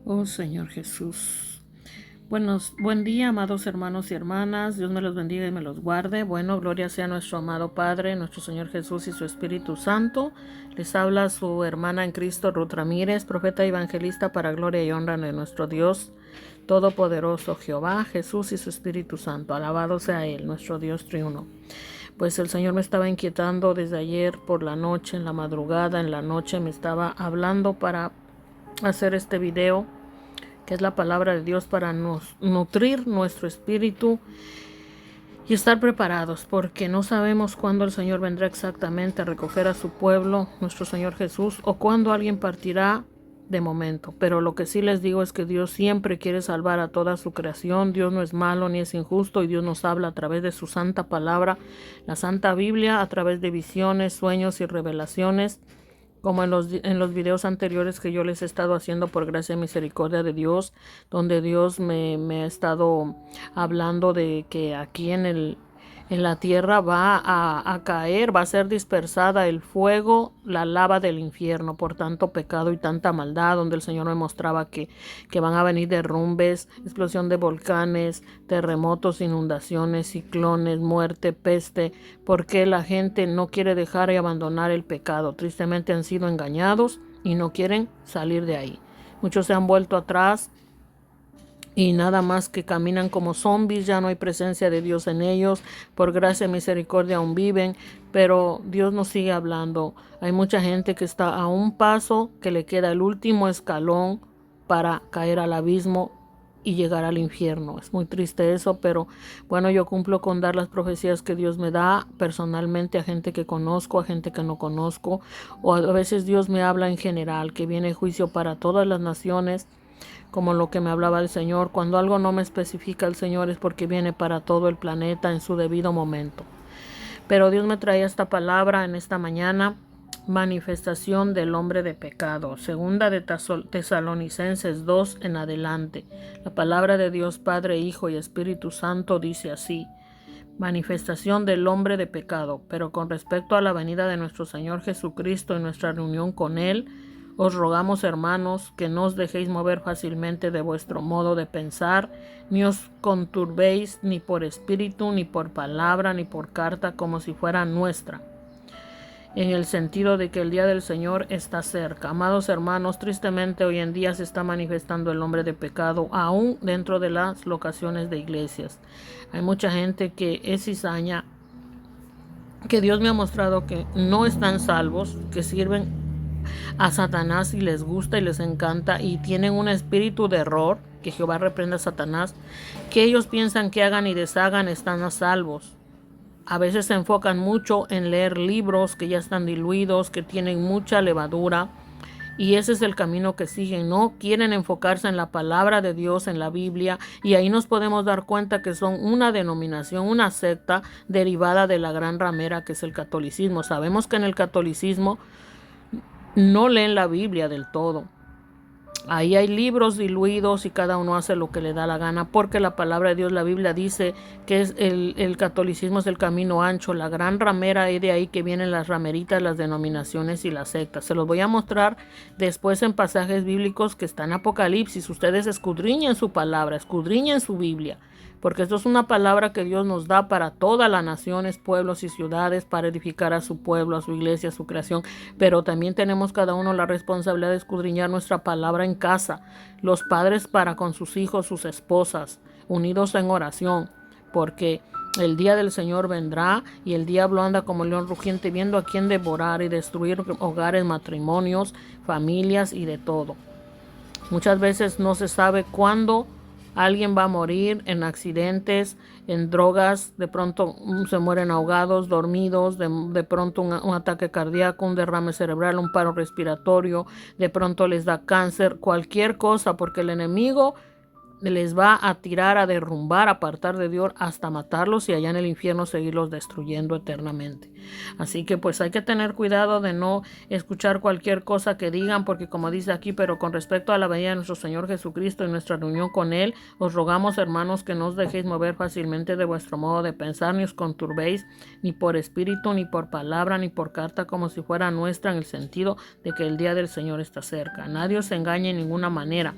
Oh Señor Jesús. Buen día, amados hermanos y hermanas. Dios me los bendiga y me los guarde. Bueno, gloria sea a nuestro amado Padre, nuestro Señor Jesús y su Espíritu Santo. Les habla su hermana en Cristo, Ruth Ramírez, profeta y evangelista para gloria y honra de nuestro Dios Todopoderoso, Jehová, Jesús y su Espíritu Santo. Alabado sea Él, nuestro Dios triuno. Pues el Señor me estaba inquietando desde ayer por la noche, en la madrugada, en la noche me estaba hablando para hacer este video, que es la palabra de Dios, para nutrir nuestro espíritu y estar preparados, porque no sabemos cuándo el Señor vendrá exactamente a recoger a su pueblo, nuestro Señor Jesús, o cuándo alguien partirá de momento. Pero lo que sí les digo es que Dios siempre quiere salvar a toda su creación. Dios no es malo ni es injusto, y Dios nos habla a través de su santa palabra, la Santa Biblia, a través de visiones, sueños y revelaciones, como en los videos anteriores que yo les he estado haciendo por gracia y misericordia de Dios, donde Dios me ha estado hablando de que aquí en la tierra va a caer, va a ser dispersada el fuego, la lava del infierno por tanto pecado y tanta maldad, donde el Señor me mostraba que van a venir derrumbes, explosión de volcanes, terremotos, inundaciones, ciclones, muerte, peste, porque la gente no quiere dejar y abandonar el pecado. Tristemente han sido engañados y no quieren salir de ahí. Muchos se han vuelto atrás y nada más que caminan como zombies. Ya no hay presencia de Dios en ellos. Por gracia y misericordia aún viven, pero Dios nos sigue hablando. Hay mucha gente que está a un paso, que le queda el último escalón para caer al abismo y llegar al infierno. Es muy triste eso, pero bueno, yo cumplo con dar las profecías que Dios me da personalmente a gente que conozco, a gente que no conozco, o a veces Dios me habla en general, que viene juicio para todas las naciones, como lo que me hablaba el Señor. Cuando algo no me especifica el Señor es porque viene para todo el planeta en su debido momento. Pero Dios me traía esta palabra en esta mañana: manifestación del hombre de pecado. Segunda de Tesalonicenses 2 en adelante. La palabra de Dios Padre, Hijo y Espíritu Santo dice así: manifestación del hombre de pecado. Pero con respecto a la venida de nuestro Señor Jesucristo y nuestra reunión con Él, os rogamos, hermanos, que no os dejéis mover fácilmente de vuestro modo de pensar, ni os conturbéis ni por espíritu, ni por palabra, ni por carta, como si fuera nuestra, en el sentido de que el día del Señor está cerca. Amados hermanos, tristemente hoy en día se está manifestando el hombre de pecado aún dentro de las locaciones de iglesias. Hay mucha gente que es cizaña, que Dios me ha mostrado que no están salvos, que sirven a Satanás y les gusta y les encanta y tienen un espíritu de error, que Jehová reprenda a Satanás, que ellos piensan que hagan y deshagan están a salvos. A veces se enfocan mucho en leer libros que ya están diluidos, que tienen mucha levadura, y ese es el camino que siguen. No quieren enfocarse en la palabra de Dios, en la Biblia, y ahí nos podemos dar cuenta que son una denominación, una secta derivada de la gran ramera que es el catolicismo. Sabemos que en el catolicismo no leen la Biblia del todo. Ahí hay libros diluidos y cada uno hace lo que le da la gana, porque la palabra de Dios, la Biblia, dice que es el catolicismo es el camino ancho, la gran ramera, y de ahí que vienen las rameritas, las denominaciones y las sectas. Se los voy a mostrar después en pasajes bíblicos que están en Apocalipsis. Ustedes escudriñen su palabra, escudriñen su Biblia, porque esto es una palabra que Dios nos da para todas las naciones, pueblos y ciudades, para edificar a su pueblo, a su iglesia, a su creación. Pero también tenemos cada uno la responsabilidad de escudriñar nuestra palabra en casa, los padres para con sus hijos, sus esposas, unidos en oración, porque el día del Señor vendrá y el diablo anda como león rugiente, viendo a quién devorar y destruir hogares, matrimonios, familias y de todo. Muchas veces no se sabe cuándo alguien va a morir en accidentes, en drogas. De pronto se mueren ahogados, dormidos, de pronto un ataque cardíaco, un derrame cerebral, un paro respiratorio, de pronto les da cáncer, cualquier cosa, porque el enemigo les va a tirar, a derrumbar, a apartar de Dios, hasta matarlos y allá en el infierno seguirlos destruyendo eternamente. Así que pues hay que tener cuidado de no escuchar cualquier cosa que digan, porque como dice aquí: pero con respecto a la venida de nuestro Señor Jesucristo y nuestra reunión con Él, os rogamos, hermanos, que no os dejéis mover fácilmente de vuestro modo de pensar, ni os conturbéis ni por espíritu, ni por palabra, ni por carta, como si fuera nuestra, en el sentido de que el día del Señor está cerca. Nadie os engañe en ninguna manera,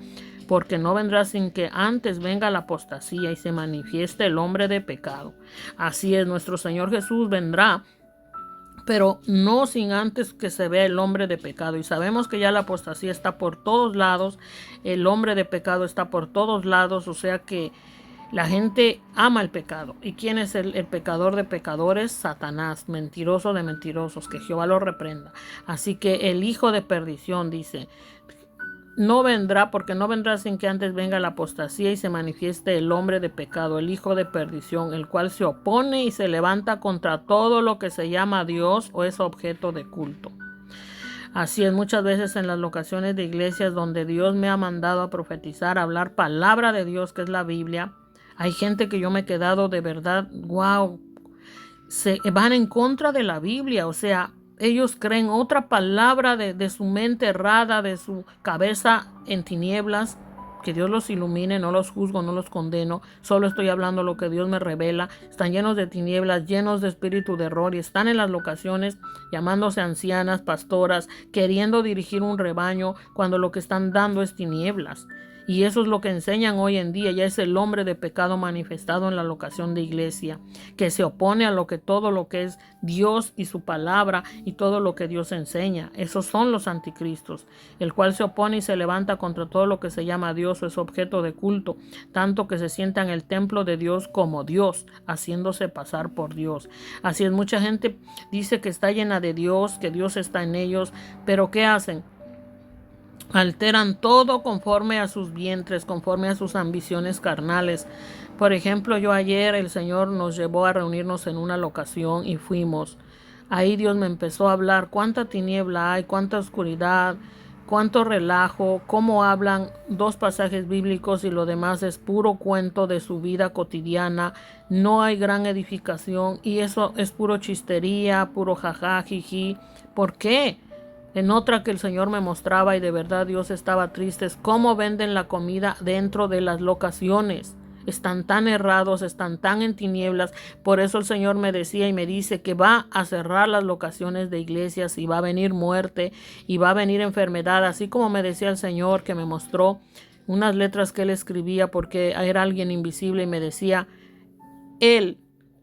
porque no vendrá sin que antes venga la apostasía y se manifieste el hombre de pecado. Así es, nuestro Señor Jesús vendrá, pero no sin antes que se vea el hombre de pecado. Y sabemos que ya la apostasía está por todos lados, el hombre de pecado está por todos lados, o sea que la gente ama el pecado. ¿Y quién es el pecador de pecadores? Satanás, mentiroso de mentirosos, que Jehová lo reprenda. Así que el hijo de perdición dice, no vendrá, porque no vendrá sin que antes venga la apostasía y se manifieste el hombre de pecado, el hijo de perdición, el cual se opone y se levanta contra todo lo que se llama Dios o es objeto de culto. Así es, muchas veces en las locaciones de iglesias donde Dios me ha mandado a profetizar, a hablar palabra de Dios, que es la Biblia, hay gente que yo me he quedado de verdad, wow, se van en contra de la Biblia, o sea, ellos creen otra palabra de su mente errada, de su cabeza en tinieblas. Que Dios los ilumine, no los juzgo, no los condeno, solo estoy hablando lo que Dios me revela. Están llenos de tinieblas, llenos de espíritu de error y están en las locaciones llamándose ancianas, pastoras, queriendo dirigir un rebaño cuando lo que están dando es tinieblas. Y eso es lo que enseñan hoy en día, ya es el hombre de pecado manifestado en la locación de iglesia, que se opone a todo lo que es Dios y su palabra y todo lo que Dios enseña. Esos son los anticristos, el cual se opone y se levanta contra todo lo que se llama Dios o es objeto de culto, tanto que se sienta en el templo de Dios como Dios, haciéndose pasar por Dios. Así es, mucha gente dice que está llena de Dios, que Dios está en ellos, pero ¿qué hacen? Alteran todo conforme a sus vientres, conforme a sus ambiciones carnales. Por ejemplo, yo ayer el Señor nos llevó a reunirnos en una locación y fuimos. Ahí Dios me empezó a hablar cuánta tiniebla hay, cuánta oscuridad, cuánto relajo, cómo hablan 2 pasajes bíblicos y lo demás es puro cuento de su vida cotidiana. No hay gran edificación y eso es puro chistería, puro jajá, jiji. ¿Por qué? En otra que el Señor me mostraba y de verdad Dios estaba triste, es cómo venden la comida dentro de las locaciones. Están tan errados, están tan en tinieblas. Por eso el Señor me decía y me dice que va a cerrar las locaciones de iglesias y va a venir muerte y va a venir enfermedad. Así como me decía el Señor que me mostró unas letras que él escribía porque era alguien invisible y me decía, él,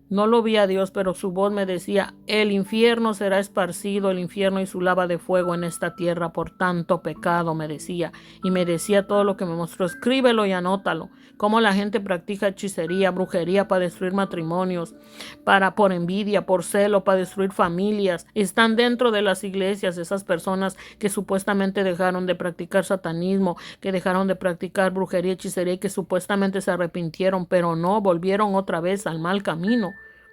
no lo vi a Dios, pero su voz me decía, el infierno será esparcido, el infierno y su lava de fuego en esta tierra por tanto pecado, me decía. Y me decía todo lo que me mostró, escríbelo y anótalo. Cómo la gente practica hechicería, brujería para destruir matrimonios, por envidia, por celo, para destruir familias. Están dentro de las iglesias esas personas que supuestamente dejaron de practicar satanismo, que dejaron de practicar brujería, hechicería y que supuestamente se arrepintieron, pero no, volvieron otra vez al mal camino.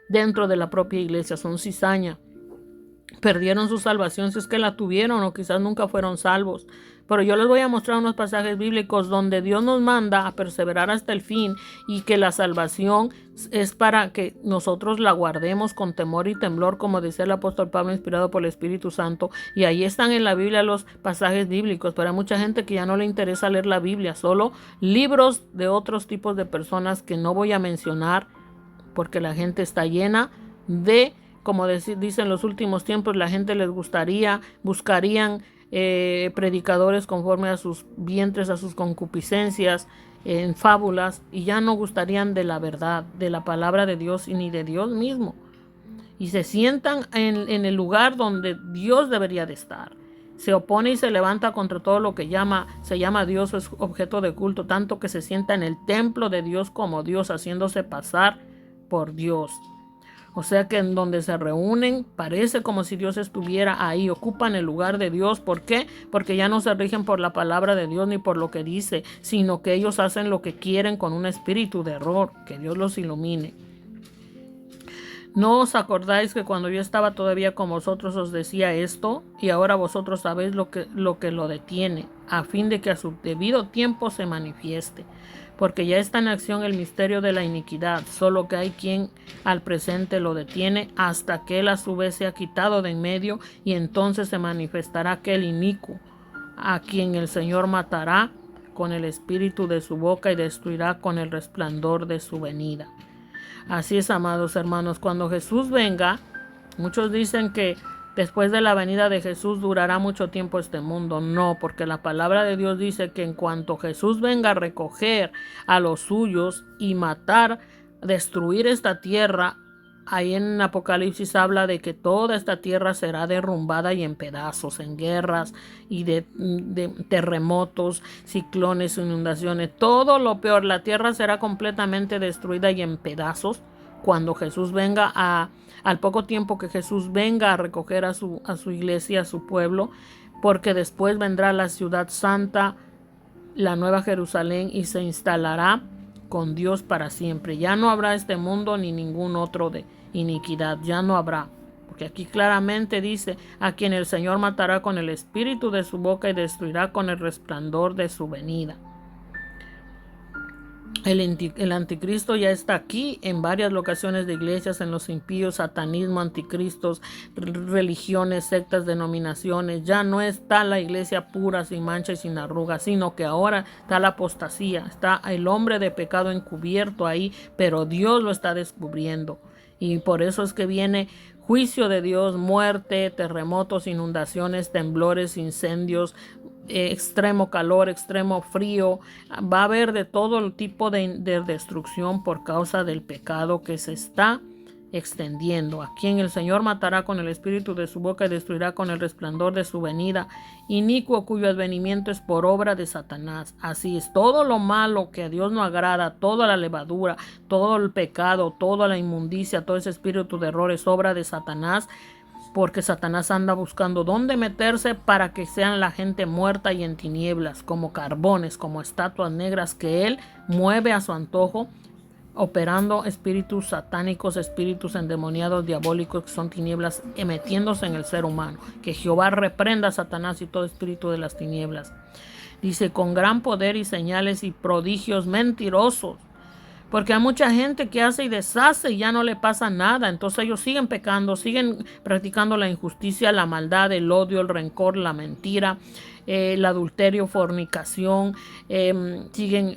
Dentro de la propia iglesia, son cizaña. Perdieron su salvación si es que la tuvieron o quizás nunca fueron salvos. Pero yo les voy a mostrar unos pasajes bíblicos donde Dios nos manda a perseverar hasta el fin y que la salvación es para que nosotros la guardemos con temor y temblor, como decía el apóstol Pablo, inspirado por el Espíritu Santo. Y ahí están en la Biblia los pasajes bíblicos. Pero hay mucha gente que ya no le interesa leer la Biblia, solo libros de otros tipos de personas que no voy a mencionar, porque la gente está llena de, como dicen los últimos tiempos, la gente buscarían predicadores conforme a sus vientres, a sus concupiscencias, en fábulas, y ya no gustarían de la verdad, de la palabra de Dios y ni de Dios mismo. Y se sientan en el lugar donde Dios debería de estar. Se opone y se levanta contra todo lo que se llama Dios o es objeto de culto, tanto que se sienta en el templo de Dios como Dios, haciéndose pasar por Dios. O sea que en donde se reúnen parece como si Dios estuviera ahí, ocupan el lugar de Dios. ¿Por qué? Porque ya no se rigen por la palabra de Dios ni por lo que dice, sino que ellos hacen lo que quieren con un espíritu de error. Que Dios los ilumine. ¿No os acordáis que cuando yo estaba todavía con vosotros os decía esto? Y ahora vosotros sabéis lo que lo detiene, a fin de que a su debido tiempo se manifieste. Porque ya está en acción el misterio de la iniquidad, solo que hay quien al presente lo detiene hasta que él a su vez sea quitado de en medio, y entonces se manifestará aquel inicuo, a quien el Señor matará con el espíritu de su boca y destruirá con el resplandor de su venida. Así es, amados hermanos, cuando Jesús venga, muchos dicen que después de la venida de Jesús durará mucho tiempo este mundo. No, porque la palabra de Dios dice que en cuanto Jesús venga a recoger a los suyos y matar, destruir esta tierra, ahí en Apocalipsis habla de que toda esta tierra será derrumbada y en pedazos, en guerras y de terremotos, ciclones, inundaciones, todo lo peor. La tierra será completamente destruida y en pedazos cuando Jesús venga al poco tiempo que Jesús venga a recoger a su iglesia, a su pueblo, porque después vendrá la ciudad santa, la nueva Jerusalén, y se instalará con Dios para siempre. Ya no habrá este mundo ni ningún otro de iniquidad, ya no habrá. Porque aquí claramente dice: a quien el Señor matará con el espíritu de su boca y destruirá con el resplandor de su venida. El anticristo ya está aquí en varias locaciones de iglesias, en los impíos, satanismo, anticristos, religiones, sectas, denominaciones. Ya no está la iglesia pura, sin mancha y sin arrugas, sino que ahora está la apostasía, está el hombre de pecado encubierto ahí, pero Dios lo está descubriendo. Y por eso es que viene juicio de Dios, muerte, terremotos, inundaciones, temblores, incendios, extremo calor, extremo frío. Va a haber de todo el tipo de destrucción por causa del pecado que se está extendiendo. A quien el Señor matará con el espíritu de su boca y destruirá con el resplandor de su venida, inicuo cuyo advenimiento es por obra de Satanás. Así es, todo lo malo que a Dios no agrada, toda la levadura, todo el pecado, toda la inmundicia, todo ese espíritu de error es obra de Satanás, porque Satanás anda buscando dónde meterse para que sean la gente muerta y en tinieblas, como carbones, como estatuas negras que él mueve a su antojo, operando espíritus satánicos, espíritus endemoniados, diabólicos, que son tinieblas, metiéndose en el ser humano. Que Jehová reprenda a Satanás y todo espíritu de las tinieblas. Dice: con gran poder y señales y prodigios mentirosos. Porque hay mucha gente que hace y deshace y ya no le pasa nada. Entonces ellos siguen pecando, siguen practicando la injusticia, la maldad, el odio, el rencor, la mentira, el adulterio, fornicación, siguen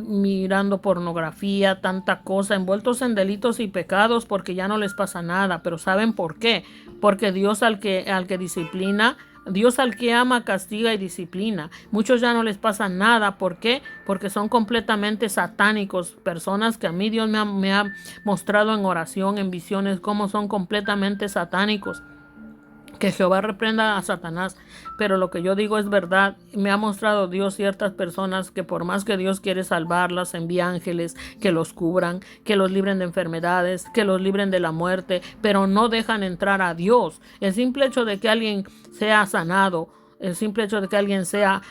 mirando pornografía, tanta cosa, envueltos en delitos y pecados porque ya no les pasa nada. Pero ¿saben por qué? Porque Dios al que disciplina, Dios al que ama castiga y disciplina. Muchos ya no les pasa nada. ¿Por qué? Porque son completamente satánicos. Personas que a mí Dios me ha mostrado en oración, en visiones, cómo son completamente satánicos. Que Jehová reprenda a Satanás. Pero lo que yo digo es verdad. Me ha mostrado Dios ciertas personas que por más que Dios quiere salvarlas, envía ángeles que los cubran, que los libren de enfermedades, que los libren de la muerte, pero no dejan entrar a Dios. El simple hecho de que alguien sea sanado, el simple hecho de que alguien sea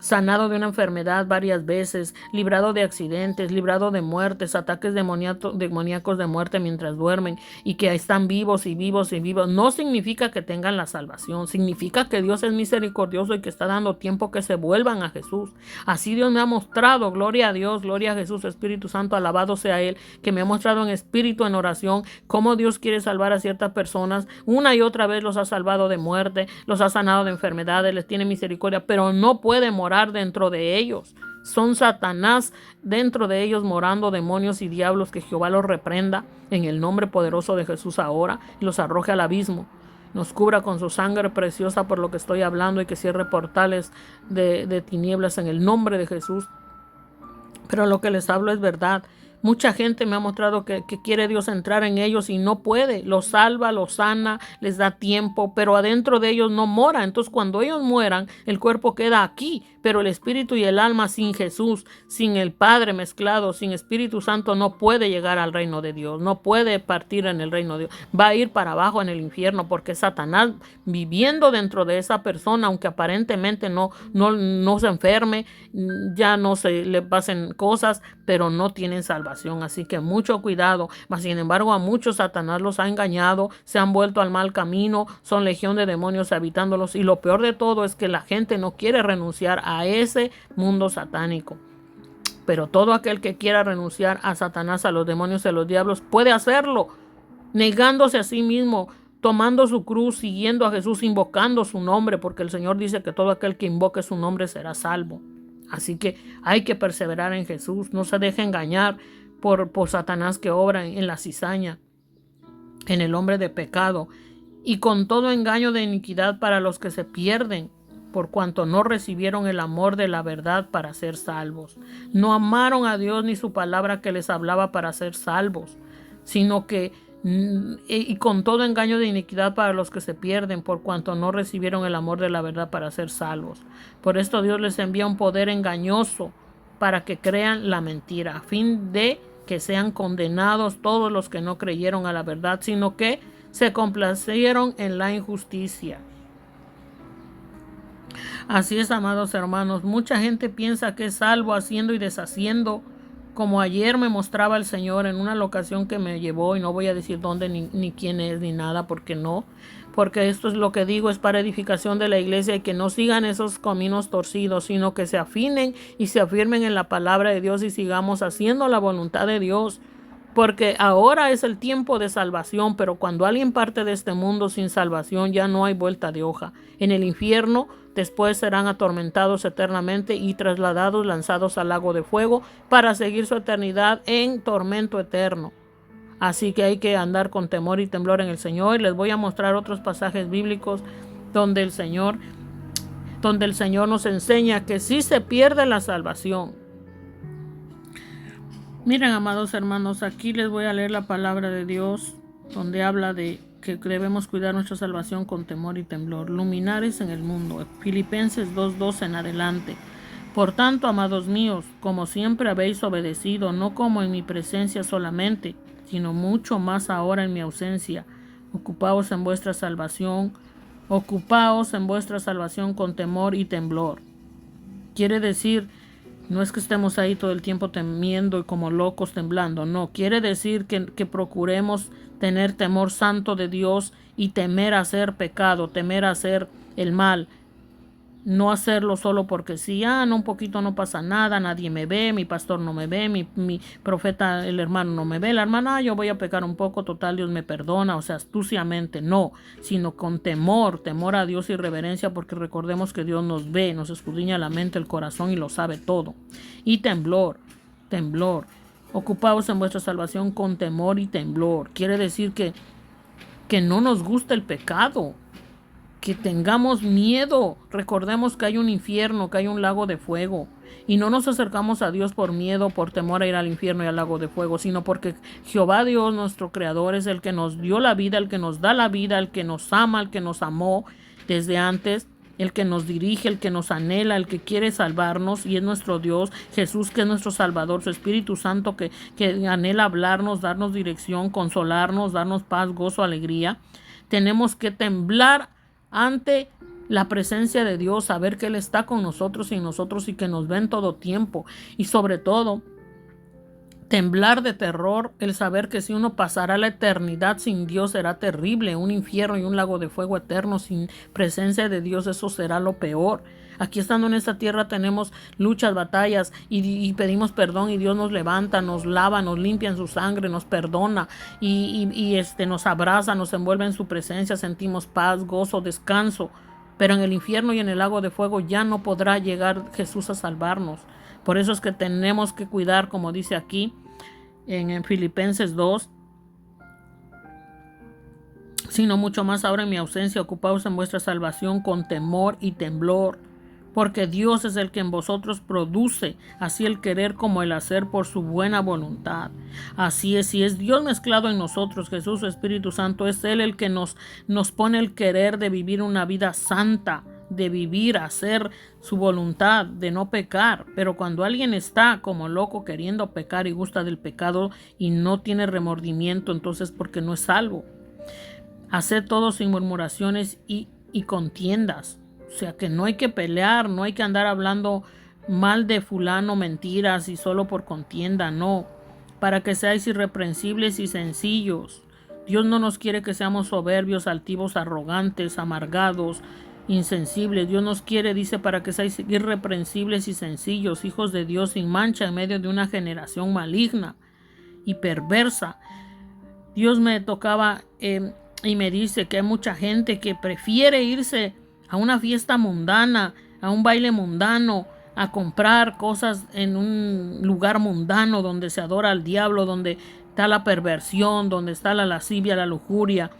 sanado de una enfermedad varias veces, librado de accidentes, librado de muertes, ataques demoníacos de muerte mientras duermen, y que están vivos y vivos y vivos, no significa que tengan la salvación. Significa que Dios es misericordioso y que está dando tiempo que se vuelvan a Jesús. Así Dios me ha mostrado, gloria a Dios, gloria a Jesús, Espíritu Santo, alabado sea Él, que me ha mostrado en espíritu, en oración, cómo Dios quiere salvar a ciertas personas. Una y otra vez los ha salvado de muerte, los ha sanado de enfermedades, les tiene misericordia, pero no puede morar dentro de ellos. Son Satanás dentro de ellos morando, demonios y diablos. Que Jehová los reprenda en el nombre poderoso de Jesús ahora y los arroje al abismo. Nos cubra con su sangre preciosa por lo que estoy hablando, y que cierre portales de tinieblas en el nombre de Jesús. Pero lo que les hablo es verdad. Mucha gente me ha mostrado que quiere Dios entrar en ellos y no puede. Los salva, los sana, les da tiempo, pero adentro de ellos no mora. Entonces cuando ellos mueran, el cuerpo queda aquí, pero el espíritu y el alma sin Jesús, sin el Padre mezclado, sin Espíritu Santo, no puede llegar al reino de Dios, no puede partir en el reino de Dios. Va a ir para abajo en el infierno, porque Satanás viviendo dentro de esa persona, aunque aparentemente no se enferme, ya no se le pasen cosas, pero no tienen salvación. Así que mucho cuidado. Mas sin embargo, a muchos Satanás los ha engañado, se han vuelto al mal camino, son legión de demonios habitándolos, y lo peor de todo es que la gente no quiere renunciar a ese mundo satánico. Pero todo aquel que quiera renunciar a Satanás, a los demonios y a los diablos, puede hacerlo, negándose a sí mismo, tomando su cruz, siguiendo a Jesús, invocando su nombre, porque el Señor dice que todo aquel que invoque su nombre será salvo. Así que hay que perseverar en Jesús. No se deje engañar por Satanás, que obra en la cizaña, en el hombre de pecado, y con todo engaño de iniquidad para los que se pierden, por cuanto no recibieron el amor de la verdad para ser salvos. No amaron a Dios ni su palabra que les hablaba para ser salvos, sino que y con todo engaño de iniquidad para los que se pierden, por cuanto no recibieron el amor de la verdad para ser salvos. Por esto Dios les envía un poder engañoso para que crean la mentira, a fin de que sean condenados todos los que no creyeron a la verdad, sino que se complacieron en la injusticia. Así es, amados hermanos, mucha gente piensa que es salvo haciendo y deshaciendo, como ayer me mostraba el Señor en una locación que me llevó, y no voy a decir dónde ni quién es ni nada, porque esto es lo que digo, es para edificación de la iglesia, y que no sigan esos caminos torcidos, sino que se afinen y se afirmen en la palabra de Dios y sigamos haciendo la voluntad de Dios. Porque ahora es el tiempo de salvación, pero cuando alguien parte de este mundo sin salvación, ya no hay vuelta de hoja. En el infierno después serán atormentados eternamente y trasladados, lanzados al lago de fuego, para seguir su eternidad en tormento eterno. Así que hay que andar con temor y temblor en el Señor. Y les voy a mostrar otros pasajes bíblicos donde el Señor nos enseña que sí se pierde la salvación. Miren, amados hermanos, aquí les voy a leer la palabra de Dios, donde habla de que debemos cuidar nuestra salvación con temor y temblor. Luminares en el mundo. Filipenses 2:2 en adelante. Por tanto, amados míos, como siempre habéis obedecido, no como en mi presencia solamente, sino mucho más ahora en mi ausencia, ocupaos en vuestra salvación con temor y temblor. Quiere decir, no es que estemos ahí todo el tiempo temiendo y como locos temblando, no. Quiere decir que procuremos tener temor santo de Dios y temer hacer pecado, temer hacer el mal. No hacerlo solo porque sí, no, un poquito no pasa nada, nadie me ve, mi pastor no me ve, mi profeta, el hermano no me ve, la hermana, yo voy a pecar un poco, total, Dios me perdona, o sea, astuciamente, no, sino con temor a Dios y reverencia, porque recordemos que Dios nos ve, nos escudriña la mente, el corazón y lo sabe todo. Y temblor, ocupaos en vuestra salvación con temor y temblor, quiere decir que no nos gusta el pecado, que tengamos miedo. Recordemos que hay un infierno, que hay un lago de fuego, y no nos acercamos a Dios por miedo, por temor a ir al infierno y al lago de fuego, sino porque Jehová Dios, nuestro Creador, es el que nos dio la vida, el que nos da la vida, el que nos ama, el que nos amó desde antes, el que nos dirige, el que nos anhela, el que quiere salvarnos, y es nuestro Dios. Jesús, que es nuestro Salvador, su Espíritu Santo, que anhela hablarnos, darnos dirección, consolarnos, darnos paz, gozo, alegría. Tenemos que temblar ante la presencia de Dios, saber que Él está con nosotros y en nosotros, y que nos ve en todo tiempo, y sobre todo temblar de terror, el saber que si uno pasará la eternidad sin Dios será terrible, un infierno y un lago de fuego eterno sin presencia de Dios, eso será lo peor. Aquí estando en esta tierra tenemos luchas, batallas, y pedimos perdón, y Dios nos levanta, nos lava, nos limpia en su sangre, nos perdona y nos abraza, nos envuelve en su presencia, sentimos paz, gozo, descanso. Pero en el infierno y en el lago de fuego ya no podrá llegar Jesús a salvarnos. Por eso es que tenemos que cuidar, como dice aquí en Filipenses 2, sino mucho más ahora en mi ausencia, ocupaos en vuestra salvación con temor y temblor, porque Dios es el que en vosotros produce así el querer como el hacer por su buena voluntad. Así es, si es Dios mezclado en nosotros, Jesús, su Espíritu Santo, es Él el que nos pone el querer de vivir una vida santa, de vivir, hacer su voluntad, de no pecar. Pero cuando alguien está como loco queriendo pecar y gusta del pecado y no tiene remordimiento, entonces porque no es salvo. Haced todo sin murmuraciones y contiendas. O sea que no hay que pelear, no hay que andar hablando mal de fulano, mentiras y solo por contienda, no. Para que seáis irreprensibles y sencillos. Dios no nos quiere que seamos soberbios, altivos, arrogantes, amargados, insensibles. Dios nos quiere, dice, para que seáis irreprensibles y sencillos, hijos de Dios sin mancha en medio de una generación maligna y perversa. Dios me tocaba y me dice que hay mucha gente que prefiere irse a una fiesta mundana, a un baile mundano, a comprar cosas en un lugar mundano donde se adora al diablo, donde está la perversión, donde está la lascivia, la lujuria,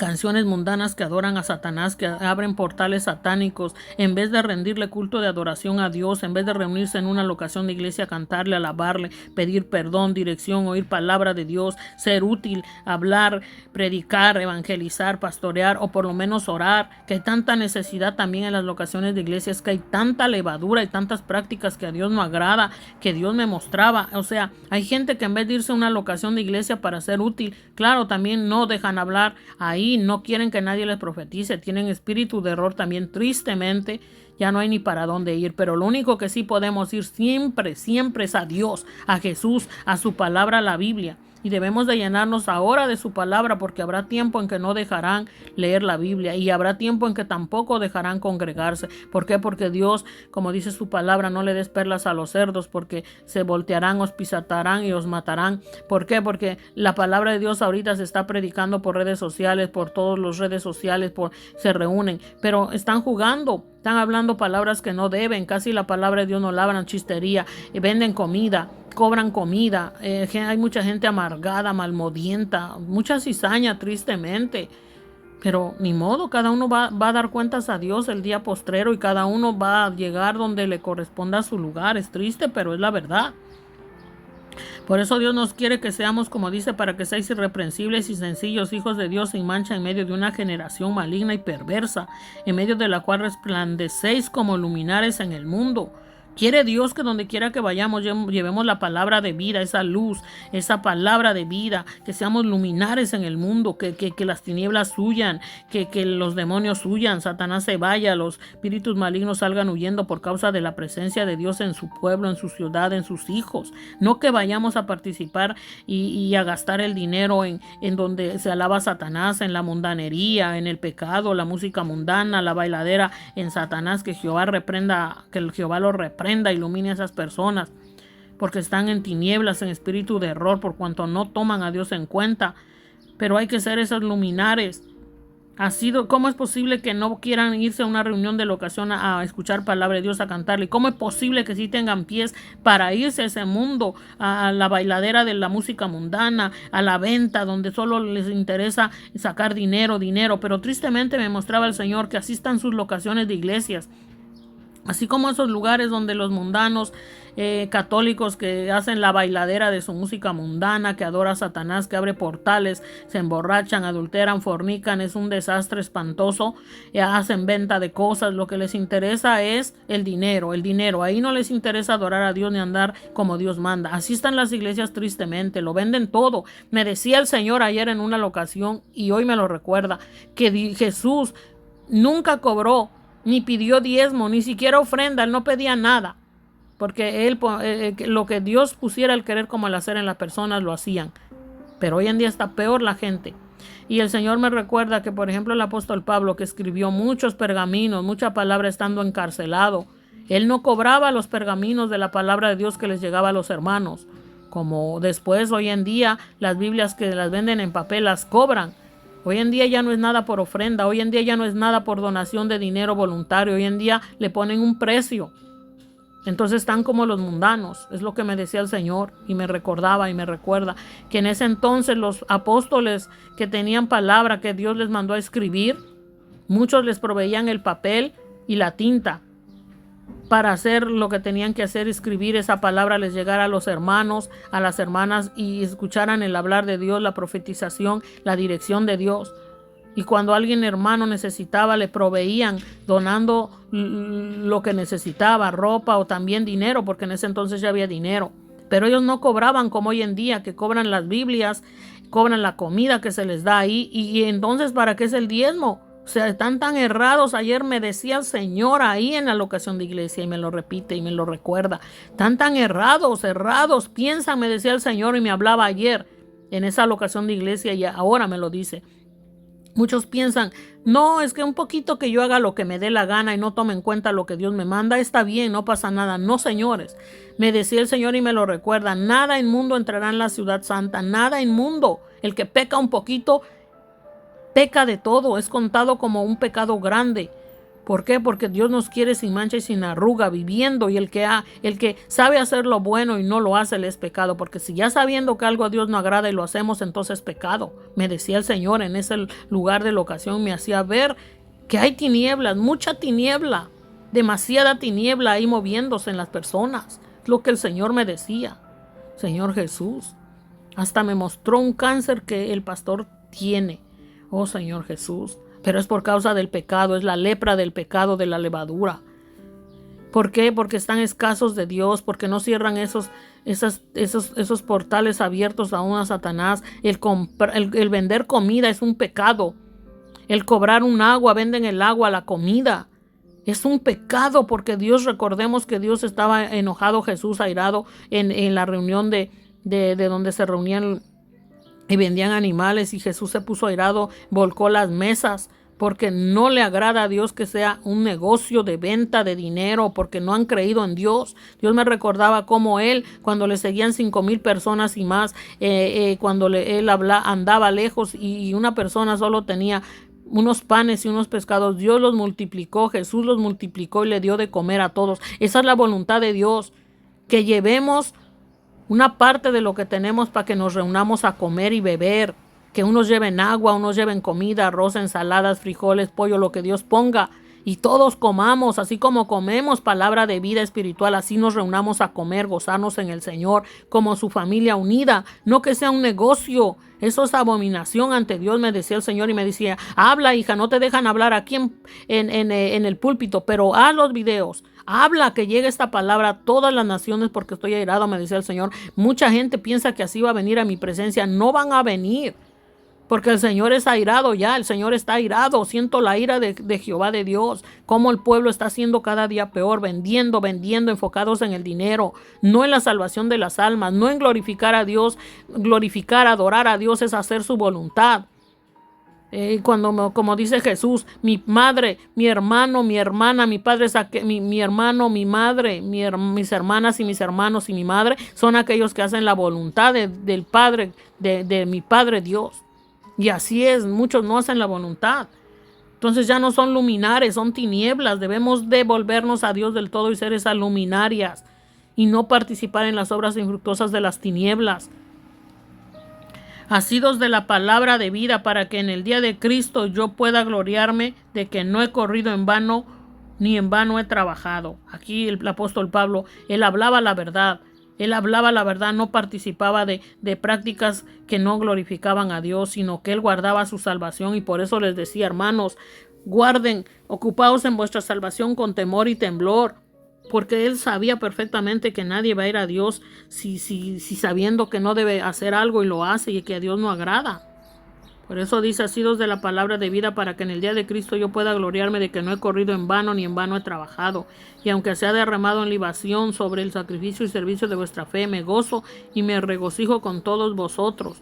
canciones mundanas que adoran a Satanás, que abren portales satánicos, en vez de rendirle culto de adoración a Dios, en vez de reunirse en una locación de iglesia, cantarle, alabarle, pedir perdón, dirección, oír palabra de Dios, ser útil, hablar, predicar, evangelizar, pastorear o por lo menos orar, que hay tanta necesidad también en las locaciones de iglesias, que hay tanta levadura y tantas prácticas que a Dios no agrada, que Dios me mostraba. O sea, hay gente que en vez de irse a una locación de iglesia para ser útil, claro, también no dejan hablar ahí, no quieren que nadie les profetice, tienen espíritu de error también, tristemente. Ya no hay ni para dónde ir, pero lo único que sí podemos ir siempre, siempre es a Dios, a Jesús, a su palabra, a la Biblia. Y debemos de llenarnos ahora de su palabra, porque habrá tiempo en que no dejarán leer la Biblia y habrá tiempo en que tampoco dejarán congregarse. ¿Por qué? Porque Dios, como dice su palabra, no le des perlas a los cerdos, porque se voltearán, os pisotearán y os matarán. ¿Por qué? Porque la palabra de Dios ahorita se está predicando por redes sociales, por todas las redes sociales, se reúnen, pero están jugando. Están hablando palabras que no deben, casi la palabra de Dios no la hablan, chistería, venden comida, cobran comida, hay mucha gente amargada, malmodienta, mucha cizaña tristemente, pero ni modo, cada uno va a dar cuentas a Dios el día postrero y cada uno va a llegar donde le corresponda a su lugar. Es triste, pero es la verdad. Por eso Dios nos quiere que seamos, como dice, para que seáis irreprensibles y sencillos, hijos de Dios sin mancha en medio de una generación maligna y perversa, en medio de la cual resplandecéis como luminares en el mundo. Quiere Dios que donde quiera que vayamos llevemos la palabra de vida, esa luz, esa palabra de vida, que seamos luminares en el mundo, que las tinieblas huyan, que los demonios huyan, Satanás se vaya, los espíritus malignos salgan huyendo por causa de la presencia de Dios en su pueblo, en su ciudad, en sus hijos. No que vayamos a participar y a gastar el dinero en donde se alaba a Satanás, en la mundanería, en el pecado, la música mundana, la bailadera en Satanás, que Jehová lo reprenda, ilumine a esas personas, porque están en tinieblas, en espíritu de error, por cuanto no toman a Dios en cuenta. Pero hay que ser esos luminares. ¿Cómo es posible que no quieran irse a una reunión de locación a escuchar palabra de Dios, a cantarle? ¿Cómo es posible que sí tengan pies para irse a ese mundo, a la bailadera de la música mundana, a la venta, donde solo les interesa sacar dinero? Pero tristemente me mostraba el Señor que así están sus locaciones de iglesias. Así como esos lugares donde los mundanos católicos que hacen la bailadera de su música mundana, que adora a Satanás, que abre portales, se emborrachan, adulteran, fornican, es un desastre espantoso, hacen venta de cosas, lo que les interesa es el dinero, ahí no les interesa adorar a Dios ni andar como Dios manda. Así están las iglesias tristemente, lo venden todo. Me decía el Señor ayer en una locación, y hoy me lo recuerda, que Jesús nunca cobró, ni pidió diezmo, ni siquiera ofrenda, él no pedía nada, porque él, lo que Dios pusiera el querer como el hacer en las personas lo hacían. Pero hoy en día está peor la gente. Y el Señor me recuerda que, por ejemplo, el apóstol Pablo, que escribió muchos pergaminos, mucha palabra estando encarcelado, él no cobraba los pergaminos de la palabra de Dios que les llegaba a los hermanos, como después hoy en día las Biblias que las venden en papel las cobran. Hoy en día ya no es nada por ofrenda, hoy en día ya no es nada por donación de dinero voluntario, hoy en día le ponen un precio. Entonces están como los mundanos, es lo que me decía el Señor, y me recordaba y me recuerda que en ese entonces los apóstoles que tenían palabra que Dios les mandó a escribir, muchos les proveían el papel y la tinta para hacer lo que tenían que hacer, escribir esa palabra, les llegara a los hermanos, a las hermanas, y escucharan el hablar de Dios, la profetización, la dirección de Dios. Y cuando alguien hermano necesitaba, le proveían, donando lo que necesitaba, ropa o también dinero, porque en ese entonces ya había dinero. Pero ellos no cobraban como hoy en día, que cobran las Biblias, cobran la comida que se les da ahí. Y entonces, ¿para qué es el diezmo? O sea, están tan errados. Ayer me decía el Señor ahí en la locación de iglesia, y me lo repite y me lo recuerda. Están tan errados. Piensan, me decía el Señor, y me hablaba ayer en esa locación de iglesia, y ahora me lo dice. Muchos piensan, no, es que un poquito que yo haga lo que me dé la gana y no tome en cuenta lo que Dios me manda, está bien, no pasa nada. No, señores, me decía el Señor y me lo recuerda, nada inmundo entrará en la ciudad santa, nada inmundo. El que peca un poquito, peca de todo, es contado como un pecado grande. ¿Por qué? Porque Dios nos quiere sin mancha y sin arruga, viviendo, y el que sabe hacer lo bueno y no lo hace, le es pecado. Porque si ya sabiendo que algo a Dios no agrada y lo hacemos, entonces es pecado. Me decía el Señor en ese lugar de la ocasión, me hacía ver que hay tinieblas, mucha tiniebla, demasiada tiniebla ahí moviéndose en las personas. Es lo que el Señor me decía, Señor Jesús. Hasta me mostró un cáncer que el pastor tiene. Oh, Señor Jesús. Pero es por causa del pecado, es la lepra del pecado, de la levadura. ¿Por qué? Porque están escasos de Dios, porque no cierran esos portales abiertos aún a Satanás. El vender comida es un pecado. El cobrar un agua, venden el agua, la comida. Es un pecado, porque Dios, recordemos que Dios estaba enojado, Jesús airado en la reunión de donde se reunían y vendían animales, y Jesús se puso airado, volcó las mesas, porque no le agrada a Dios que sea un negocio de venta de dinero, porque no han creído en Dios. Dios me recordaba cómo él, cuando le seguían 5,000 personas y más, cuando él andaba lejos y una persona solo tenía unos panes y unos pescados, Dios los multiplicó, Jesús los multiplicó y le dio de comer a todos. Esa es la voluntad de Dios, que llevemos una parte de lo que tenemos para que nos reunamos a comer y beber, que unos lleven agua, unos lleven comida, arroz, ensaladas, frijoles, pollo, lo que Dios ponga, y todos comamos, así como comemos palabra de vida espiritual, así nos reunamos a comer, gozarnos en el Señor, como su familia unida, no que sea un negocio. Eso es abominación ante Dios, me decía el Señor, y me decía, habla, hija, no te dejan hablar aquí en el púlpito, pero haz los videos, habla, que llegue esta palabra a todas las naciones, porque estoy airado, me decía el Señor. Mucha gente piensa que así va a venir a mi presencia, no van a venir, porque el Señor es airado ya, el Señor está airado. Siento la ira de Jehová de Dios, cómo el pueblo está siendo cada día peor, vendiendo, enfocados en el dinero, no en la salvación de las almas, no en glorificar a Dios. Glorificar, adorar a Dios es hacer su voluntad. Como dice Jesús, mi madre, mi hermano, mi hermana, mi padre, mi hermano, mi madre, mis hermanas y mis hermanos y mi madre son aquellos que hacen la voluntad del Padre, de mi Padre Dios. Y así es, muchos no hacen la voluntad. Entonces ya no son luminares, son tinieblas. Debemos devolvernos a Dios del todo y ser esas luminarias y no participar en las obras infructuosas de las tinieblas. Asidos de la palabra de vida, para que en el día de Cristo yo pueda gloriarme de que no he corrido en vano, ni en vano he trabajado. Aquí el apóstol Pablo, él hablaba la verdad. Él hablaba la verdad, no participaba de prácticas que no glorificaban a Dios, sino que él guardaba su salvación, y por eso les decía, hermanos, guarden, ocupaos en vuestra salvación con temor y temblor, porque él sabía perfectamente que nadie va a ir a Dios si sabiendo que no debe hacer algo y lo hace, y que a Dios no agrada. Por eso dice, asidos de la palabra de vida, para que en el día de Cristo yo pueda gloriarme de que no he corrido en vano, ni en vano he trabajado. Y aunque sea derramado en libación sobre el sacrificio y servicio de vuestra fe, me gozo y me regocijo con todos vosotros.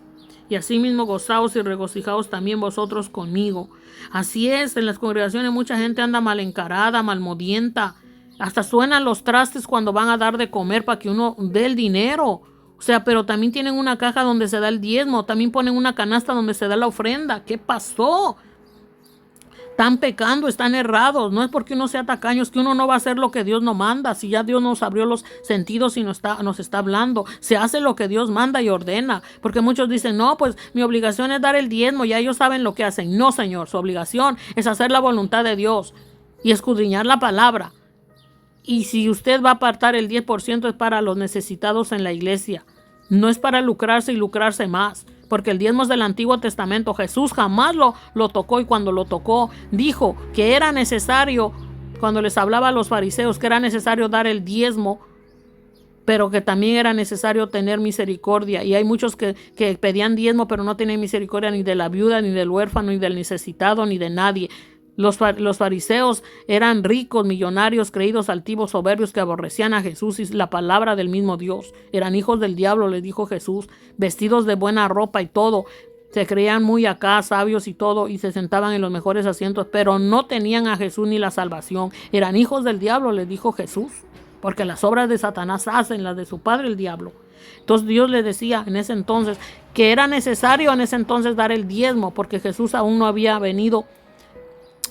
Y asimismo gozaos y regocijaos también vosotros conmigo. Así es, en las congregaciones mucha gente anda mal encarada, malmodienta. Hasta suenan los trastes cuando van a dar de comer para que uno dé el dinero. O sea, pero también tienen una caja donde se da el diezmo, también ponen una canasta donde se da la ofrenda. ¿Qué pasó? Están pecando, están errados. No es porque uno sea tacaño, es que uno no va a hacer lo que Dios no manda. Si ya Dios nos abrió los sentidos y nos está hablando, se hace lo que Dios manda y ordena. Porque muchos dicen, no, pues mi obligación es dar el diezmo, ya ellos saben lo que hacen. No, Señor, su obligación es hacer la voluntad de Dios y escudriñar la palabra. Y si usted va a apartar el 10%, es para los necesitados en la iglesia. No es para lucrarse y lucrarse más. Porque el diezmo es del Antiguo Testamento. Jesús jamás lo tocó, y cuando lo tocó dijo que era necesario, cuando les hablaba a los fariseos, que era necesario dar el diezmo, pero que también era necesario tener misericordia. Y hay muchos que pedían diezmo, pero no tienen misericordia ni de la viuda, ni del huérfano, ni del necesitado, ni de nadie. Los fariseos eran ricos, millonarios, creídos, altivos, soberbios, que aborrecían a Jesús y la palabra del mismo Dios. Eran hijos del diablo, les dijo Jesús, vestidos de buena ropa y todo. Se creían muy acá, sabios y todo, y se sentaban en los mejores asientos, pero no tenían a Jesús ni la salvación. Eran hijos del diablo, les dijo Jesús, porque las obras de Satanás hacen, las de su padre el diablo. Entonces Dios le decía en ese entonces que era necesario en ese entonces dar el diezmo, porque Jesús aún no había venido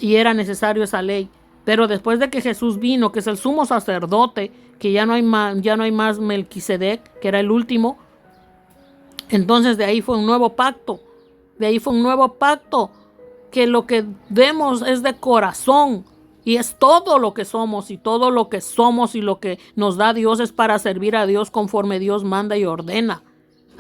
y era necesario esa ley. Pero después de que Jesús vino, que es el sumo sacerdote, que ya no hay más Melquisedec, que era el último, entonces de ahí fue un nuevo pacto. De ahí fue un nuevo pacto, que lo que demos es de corazón. Y es todo lo que somos, y todo lo que somos y lo que nos da Dios es para servir a Dios conforme Dios manda y ordena.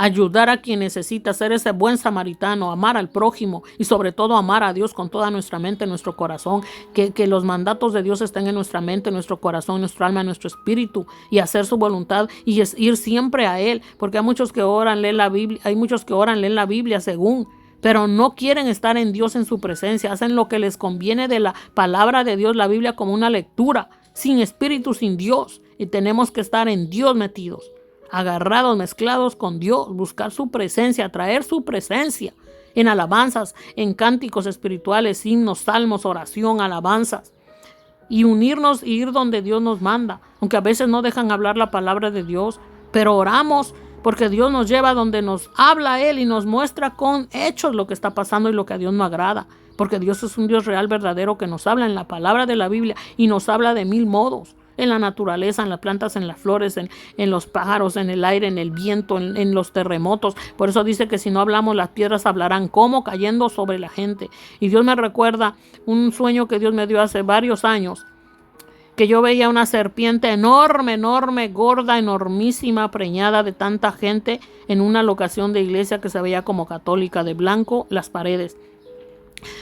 Ayudar a quien necesita, ser ese buen samaritano, amar al prójimo y sobre todo amar a Dios con toda nuestra mente, nuestro corazón. Que los mandatos de Dios estén en nuestra mente, nuestro corazón, nuestra alma, nuestro espíritu, y hacer su voluntad y es ir siempre a Él. Porque hay muchos que oran, leen la Biblia, leen la Biblia según, pero no quieren estar en Dios, en su presencia. Hacen lo que les conviene de la palabra de Dios, la Biblia, como una lectura, sin espíritu, sin Dios. Y tenemos que estar en Dios metidos, agarrados, mezclados con Dios, buscar su presencia, traer su presencia en alabanzas, en cánticos espirituales, himnos, salmos, oración, alabanzas, y unirnos y ir donde Dios nos manda, aunque a veces no dejan hablar la palabra de Dios, pero oramos porque Dios nos lleva donde nos habla Él y nos muestra con hechos lo que está pasando y lo que a Dios no agrada, porque Dios es un Dios real, verdadero, que nos habla en la palabra de la Biblia y nos habla de mil modos. En la naturaleza, en las plantas, en las flores, en los pájaros, en el aire, en el viento, en los terremotos. Por eso dice que si no hablamos, las piedras hablarán, como cayendo sobre la gente. Y Dios me recuerda un sueño que Dios me dio hace varios años, que yo veía una serpiente enorme, gorda, enormísima, preñada de tanta gente en una locación de iglesia que se veía como católica, de blanco las paredes.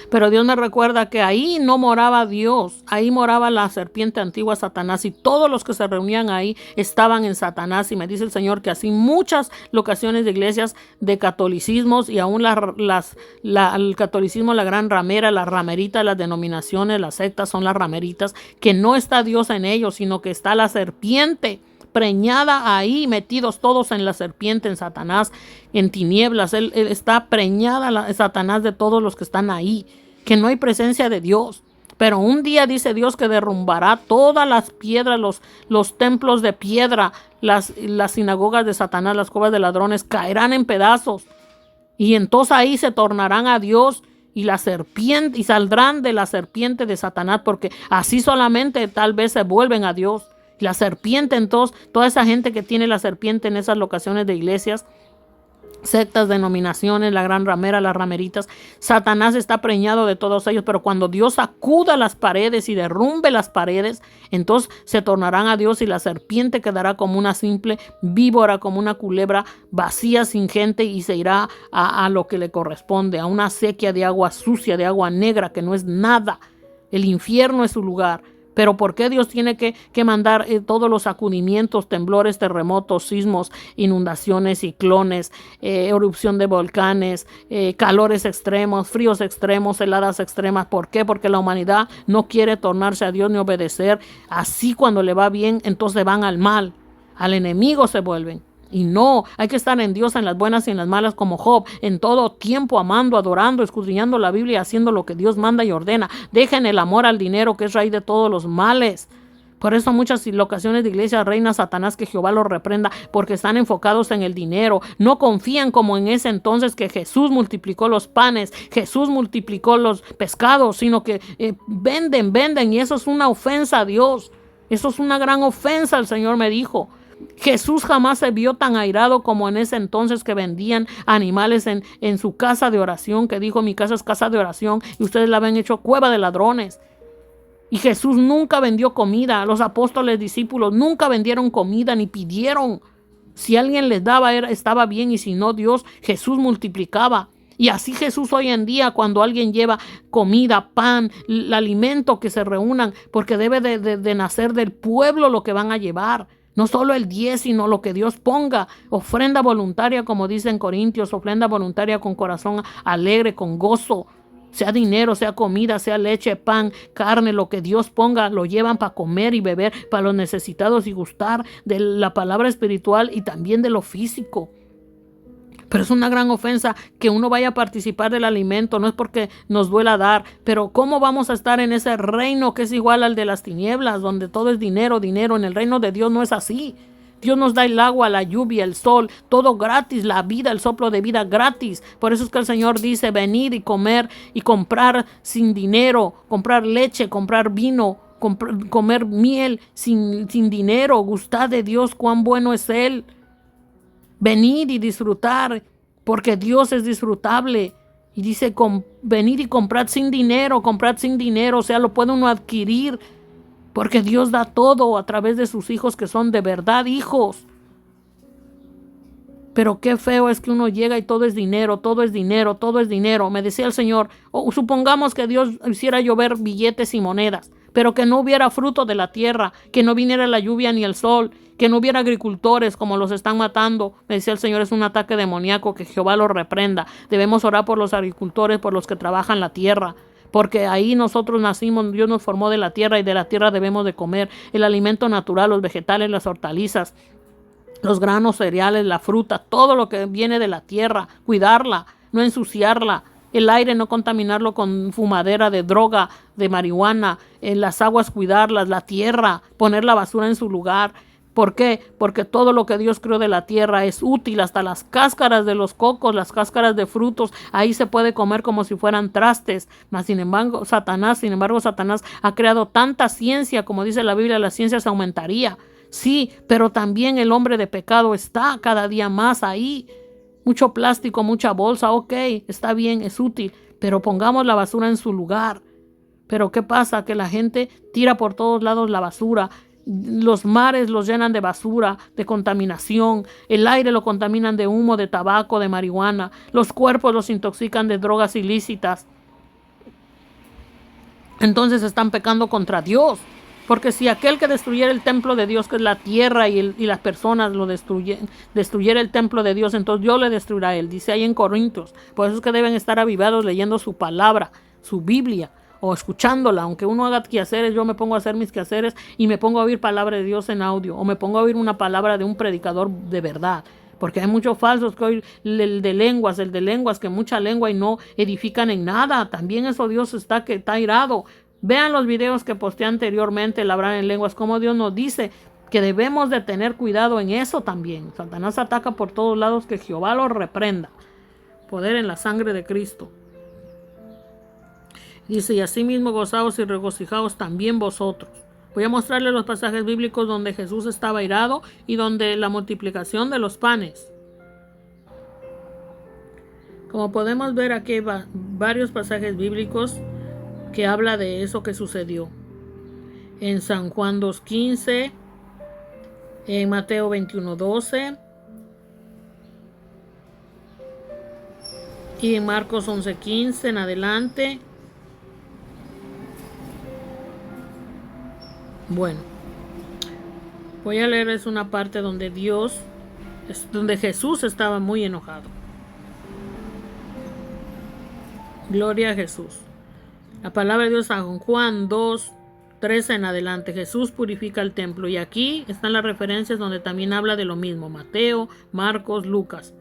Pero Dios me recuerda que ahí no moraba Dios, ahí moraba la serpiente antigua, Satanás, y todos los que se reunían ahí estaban en Satanás. Y me dice el Señor que así muchas locaciones de iglesias de catolicismos, y aún el catolicismo, la gran ramera, las rameritas, las denominaciones, las sectas son las rameritas, que no está Dios en ellos, sino que está la serpiente preñada ahí, metidos todos en la serpiente, en Satanás, en tinieblas. Él está preñada Satanás de todos los que están ahí, que no hay presencia de Dios. Pero un día dice Dios que derrumbará todas las piedras, los templos de piedra, las sinagogas de Satanás, las cuevas de ladrones caerán en pedazos, y entonces ahí se tornarán a Dios y la serpiente, y saldrán de la serpiente de Satanás, porque así solamente tal vez se vuelven a Dios. La serpiente, entonces, toda esa gente que tiene la serpiente en esas locaciones de iglesias, sectas, denominaciones, la gran ramera, las rameritas, Satanás está preñado de todos ellos. Pero cuando Dios sacuda las paredes y derrumbe las paredes, entonces se tornarán a Dios, y la serpiente quedará como una simple víbora, como una culebra vacía, sin gente, y se irá a lo que le corresponde, a una sequía de agua sucia, de agua negra, que no es nada. El infierno es su lugar. Pero ¿por qué Dios tiene que mandar todos los sacudimientos, temblores, terremotos, sismos, inundaciones, ciclones, erupción de volcanes, calores extremos, fríos extremos, heladas extremas? ¿Por qué? Porque la humanidad no quiere tornarse a Dios ni obedecer. Así cuando le va bien, entonces van al mal, al enemigo se vuelven. Y no, hay que estar en Dios en las buenas y en las malas, como Job, en todo tiempo amando, adorando, escudriñando la Biblia, haciendo lo que Dios manda y ordena. Dejen el amor al dinero, que es raíz de todos los males. Por eso muchas locaciones de iglesia reina Satanás, que Jehová los reprenda, porque están enfocados en el dinero. No confían como en ese entonces que Jesús multiplicó los panes, Jesús multiplicó los pescados, sino que venden, y eso es una ofensa a Dios. Eso es una gran ofensa, el Señor me dijo. Jesús jamás se vio tan airado como en ese entonces, que vendían animales en su casa de oración, que dijo: mi casa es casa de oración, y ustedes la habían hecho cueva de ladrones. Y Jesús nunca vendió comida. Los apóstoles, discípulos, nunca vendieron comida ni pidieron. Si alguien les daba, estaba bien, y si no, Jesús multiplicaba. Y así Jesús hoy en día, cuando alguien lleva comida, pan, el alimento, que se reúnan, porque debe de nacer del pueblo lo que van a llevar. No solo el 10, sino lo que Dios ponga. Ofrenda voluntaria, como dice en Corintios, ofrenda voluntaria con corazón alegre, con gozo. Sea dinero, sea comida, sea leche, pan, carne, lo que Dios ponga, lo llevan para comer y beber, para los necesitados, y gustar de la palabra espiritual y también de lo físico. Pero es una gran ofensa que uno vaya a participar del alimento. No es porque nos duela dar, pero ¿cómo vamos a estar en ese reino que es igual al de las tinieblas, donde todo es dinero, dinero? En el reino de Dios no es así. Dios nos da el agua, la lluvia, el sol, todo gratis, la vida, el soplo de vida gratis. Por eso es que el Señor dice: venid y comer y comprar sin dinero, comprar leche, comprar vino, comer miel sin dinero. Gustad de Dios, cuán bueno es Él. Venid y disfrutar, porque Dios es disfrutable. Y dice, venid y comprad sin dinero, o sea, lo puede uno adquirir, porque Dios da todo a través de sus hijos que son de verdad hijos. Pero qué feo es que uno llega y todo es dinero, todo es dinero, todo es dinero. Me decía el Señor, supongamos que Dios hiciera llover billetes y monedas, pero que no hubiera fruto de la tierra, que no viniera la lluvia ni el sol, que no hubiera agricultores como los están matando. Me decía el Señor, es un ataque demoníaco, que Jehová lo reprenda. Debemos orar por los agricultores, por los que trabajan la tierra, porque ahí nosotros nacimos, Dios nos formó de la tierra y de la tierra debemos de comer el alimento natural, los vegetales, las hortalizas, los granos, cereales, la fruta, todo lo que viene de la tierra, cuidarla, no ensuciarla, el aire no contaminarlo con fumadera de droga, de marihuana, las aguas cuidarlas, la tierra, poner la basura en su lugar. ¿Por qué? Porque todo lo que Dios creó de la tierra es útil, hasta las cáscaras de los cocos, las cáscaras de frutos, ahí se puede comer como si fueran trastes. Mas sin embargo, Satanás ha creado tanta ciencia, como dice la Biblia, la ciencia se aumentaría. Sí, pero también el hombre de pecado está cada día más ahí. Mucho plástico, mucha bolsa, ok, está bien, es útil, pero pongamos la basura en su lugar. Pero ¿qué pasa? Que la gente tira por todos lados la basura. Los mares los llenan de basura, de contaminación. El aire lo contaminan de humo, de tabaco, de marihuana. Los cuerpos los intoxican de drogas ilícitas. Entonces están pecando contra Dios. Porque si aquel que destruyera el templo de Dios, que es la tierra y las personas, destruyera el templo de Dios, entonces Dios le destruirá a él. Dice ahí en Corintios. Por eso es que deben estar avivados leyendo su palabra, su Biblia, o escuchándola. Aunque uno haga quehaceres, yo me pongo a hacer mis quehaceres y me pongo a oír palabra de Dios en audio, o me pongo a oír una palabra de un predicador de verdad. Porque hay muchos falsos que hoy, el de lenguas, que mucha lengua y no edifican en nada. También eso Dios está irado. Vean los videos que posté anteriormente, el hablar en lenguas, como Dios nos dice que debemos de tener cuidado en eso también. Satanás ataca por todos lados, que Jehová lo reprenda. Poder en la sangre de Cristo. Dice, y asimismo gozaos y regocijaos también vosotros. Voy a mostrarles los pasajes bíblicos donde Jesús estaba airado y donde la multiplicación de los panes. Como podemos ver aquí hay varios pasajes bíblicos que habla de eso que sucedió. En San Juan 2:15, en Mateo 21:12 y en Marcos 11:15 en adelante. Bueno, voy a leerles una parte donde Jesús estaba muy enojado. Gloria a Jesús. La palabra de Dios, San Juan 2:13 en adelante. Jesús purifica el templo. Y aquí están las referencias donde también habla de lo mismo. Mateo, Marcos, Lucas.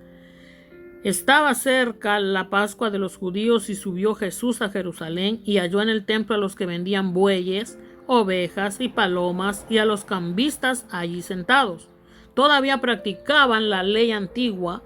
Estaba cerca la Pascua de los judíos y subió Jesús a Jerusalén y halló en el templo a los que vendían bueyes, ovejas y palomas y a los cambistas allí sentados. Todavía practicaban la ley antigua,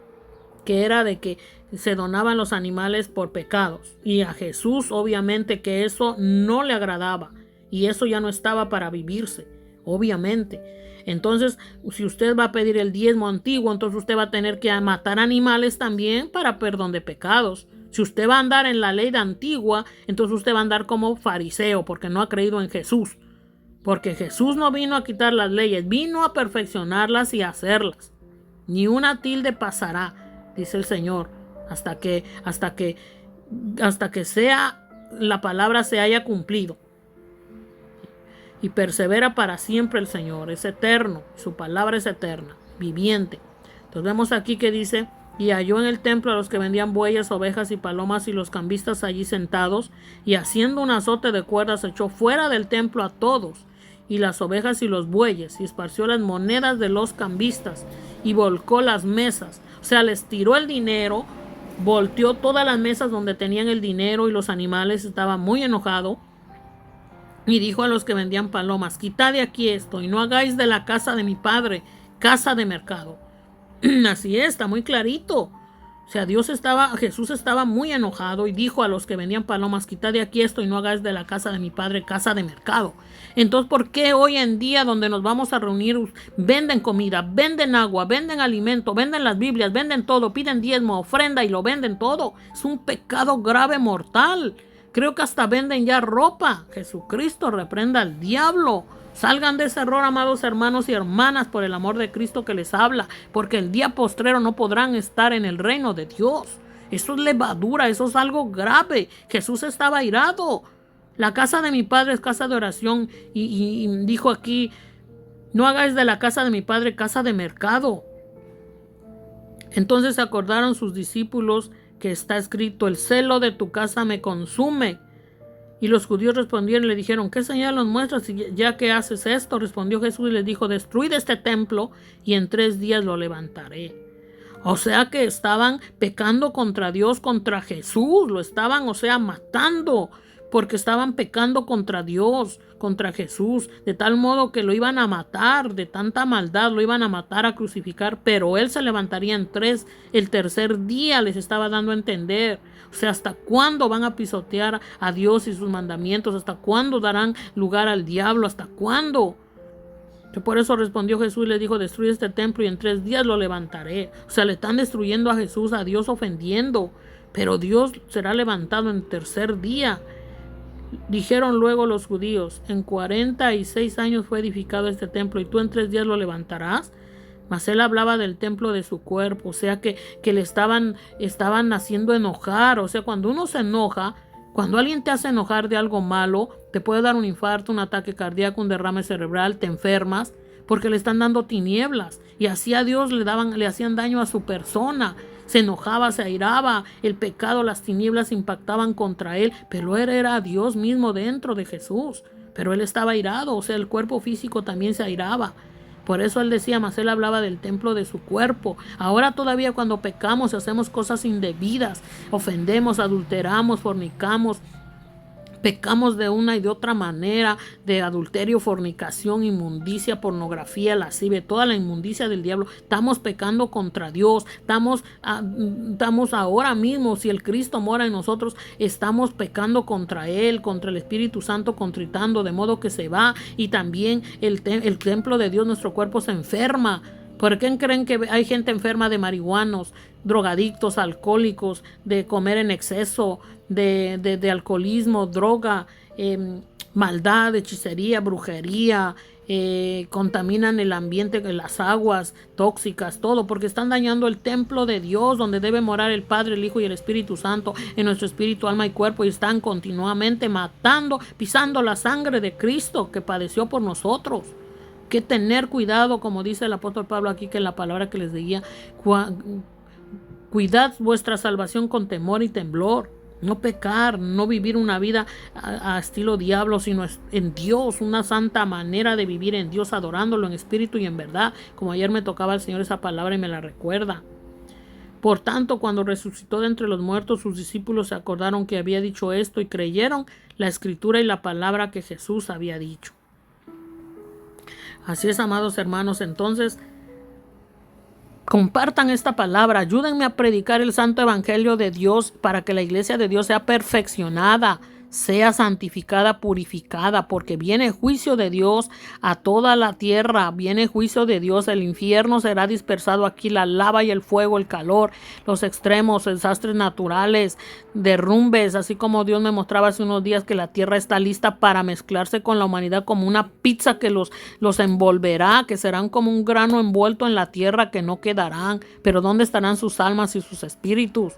que era de que se donaban los animales por pecados. Y a Jesús obviamente que eso no le agradaba. Y eso ya no estaba para vivirse, obviamente. Entonces, si usted va a pedir el diezmo antiguo, entonces usted va a tener que matar animales también para perdón de pecados. Si usted va a andar en la ley de antigua, entonces usted va a andar como fariseo, porque no ha creído en Jesús. Porque Jesús no vino a quitar las leyes, vino a perfeccionarlas y a hacerlas. Ni una tilde pasará, dice el Señor, hasta que sea la palabra se haya cumplido. Y persevera para siempre el Señor, es eterno, su palabra es eterna, viviente. Entonces vemos aquí que dice, y halló en el templo a los que vendían bueyes, ovejas y palomas y los cambistas allí sentados, y haciendo un azote de cuerdas echó fuera del templo a todos, y las ovejas y los bueyes, y esparció las monedas de los cambistas, y volcó las mesas. O sea, les tiró el dinero, volteó todas las mesas donde tenían el dinero y los animales. Estaba muy enojado. Y dijo a los que vendían palomas, quitad de aquí esto y no hagáis de la casa de mi padre casa de mercado. Así es, está muy clarito. O sea, Jesús estaba muy enojado y dijo a los que vendían palomas: quitad de aquí esto y no hagáis de la casa de mi padre casa de mercado. Entonces, ¿por qué hoy en día donde nos vamos a reunir venden comida, venden agua, venden alimento, venden las Biblias, venden todo, piden diezmo, ofrenda y lo venden todo? Es un pecado grave, mortal. Creo que hasta venden ya ropa. Jesucristo reprenda al diablo. Salgan de ese error, amados hermanos y hermanas, por el amor de Cristo que les habla, porque el día postrero no podrán estar en el reino de Dios. Eso es levadura, eso es algo grave. Jesús estaba airado. La casa de mi padre es casa de oración, y dijo aquí: no hagáis de la casa de mi padre casa de mercado. Entonces se acordaron sus discípulos que está escrito: el celo de tu casa me consume. Y los judíos respondieron y le dijeron: ¿qué señal nos muestras ya que haces esto? Respondió Jesús y les dijo: destruid este templo y en 3 días lo levantaré. O sea que estaban pecando contra Dios, contra Jesús. Lo estaban, matando, porque estaban pecando contra Dios, contra Jesús, de tal modo que lo iban a matar, de tanta maldad, lo iban a matar, a crucificar, pero él se levantaría en 3, el tercer día, les estaba dando a entender. O sea, ¿hasta cuándo van a pisotear a Dios y sus mandamientos? ¿Hasta cuándo darán lugar al diablo? ¿Hasta cuándo? Que por eso respondió Jesús y le dijo: destruye este templo y en 3 días lo levantaré. O sea, le están destruyendo a Jesús, a Dios ofendiendo, pero Dios será levantado en el tercer día. Dijeron luego los judíos: en 46 años fue edificado este templo y tú en 3 días lo levantarás. Mas él hablaba del templo de su cuerpo. O sea que le estaban haciendo enojar. O sea, cuando uno se enoja, cuando alguien te hace enojar de algo malo, te puede dar un infarto, un ataque cardíaco, un derrame cerebral, te enfermas, porque le están dando tinieblas. Y así a Dios le hacían daño a su persona. Se enojaba, se airaba, el pecado, las tinieblas impactaban contra él, pero él era Dios mismo dentro de Jesús. Pero él estaba airado, o sea, el cuerpo físico también se airaba. Por eso él decía: mas él hablaba del templo de su cuerpo. Ahora todavía cuando pecamos, hacemos cosas indebidas, ofendemos, adulteramos, fornicamos, pecamos de una y de otra manera, de adulterio, fornicación, inmundicia, pornografía, lascivia, toda la inmundicia del diablo. Estamos pecando contra Dios. Estamos ahora mismo, si el Cristo mora en nosotros, estamos pecando contra Él, contra el Espíritu Santo, contritando, de modo que se va. Y también el templo de Dios, nuestro cuerpo, se enferma. ¿Por qué creen que hay gente enferma de marihuanos, drogadictos, alcohólicos, de comer en exceso, de alcoholismo, droga, maldad, hechicería, brujería? Contaminan el ambiente, las aguas tóxicas, todo, porque están dañando el templo de Dios, donde debe morar el Padre, el Hijo y el Espíritu Santo, en nuestro espíritu, alma y cuerpo, y están continuamente matando, pisando la sangre de Cristo que padeció por nosotros. Que tener cuidado, como dice el apóstol Pablo aquí, que en la palabra que les decía: cuidad vuestra salvación con temor y temblor. No pecar, no vivir una vida a estilo diablo, sino en Dios, una santa manera de vivir en Dios, adorándolo en espíritu y en verdad, como ayer me tocaba el Señor esa palabra y me la recuerda. Por tanto, cuando resucitó de entre los muertos, sus discípulos se acordaron que había dicho esto y creyeron la escritura y la palabra que Jesús había dicho. Así es, amados hermanos, entonces compartan esta palabra, ayúdenme a predicar el santo evangelio de Dios para que la iglesia de Dios sea perfeccionada, sea santificada, purificada, porque viene juicio de Dios a toda la tierra, viene juicio de Dios, el infierno será dispersado aquí, la lava y el fuego, el calor, los extremos, desastres naturales, derrumbes, así como Dios me mostraba hace unos días que la tierra está lista para mezclarse con la humanidad como una pizza que los envolverá, que serán como un grano envuelto en la tierra que no quedarán, pero ¿dónde estarán sus almas y sus espíritus?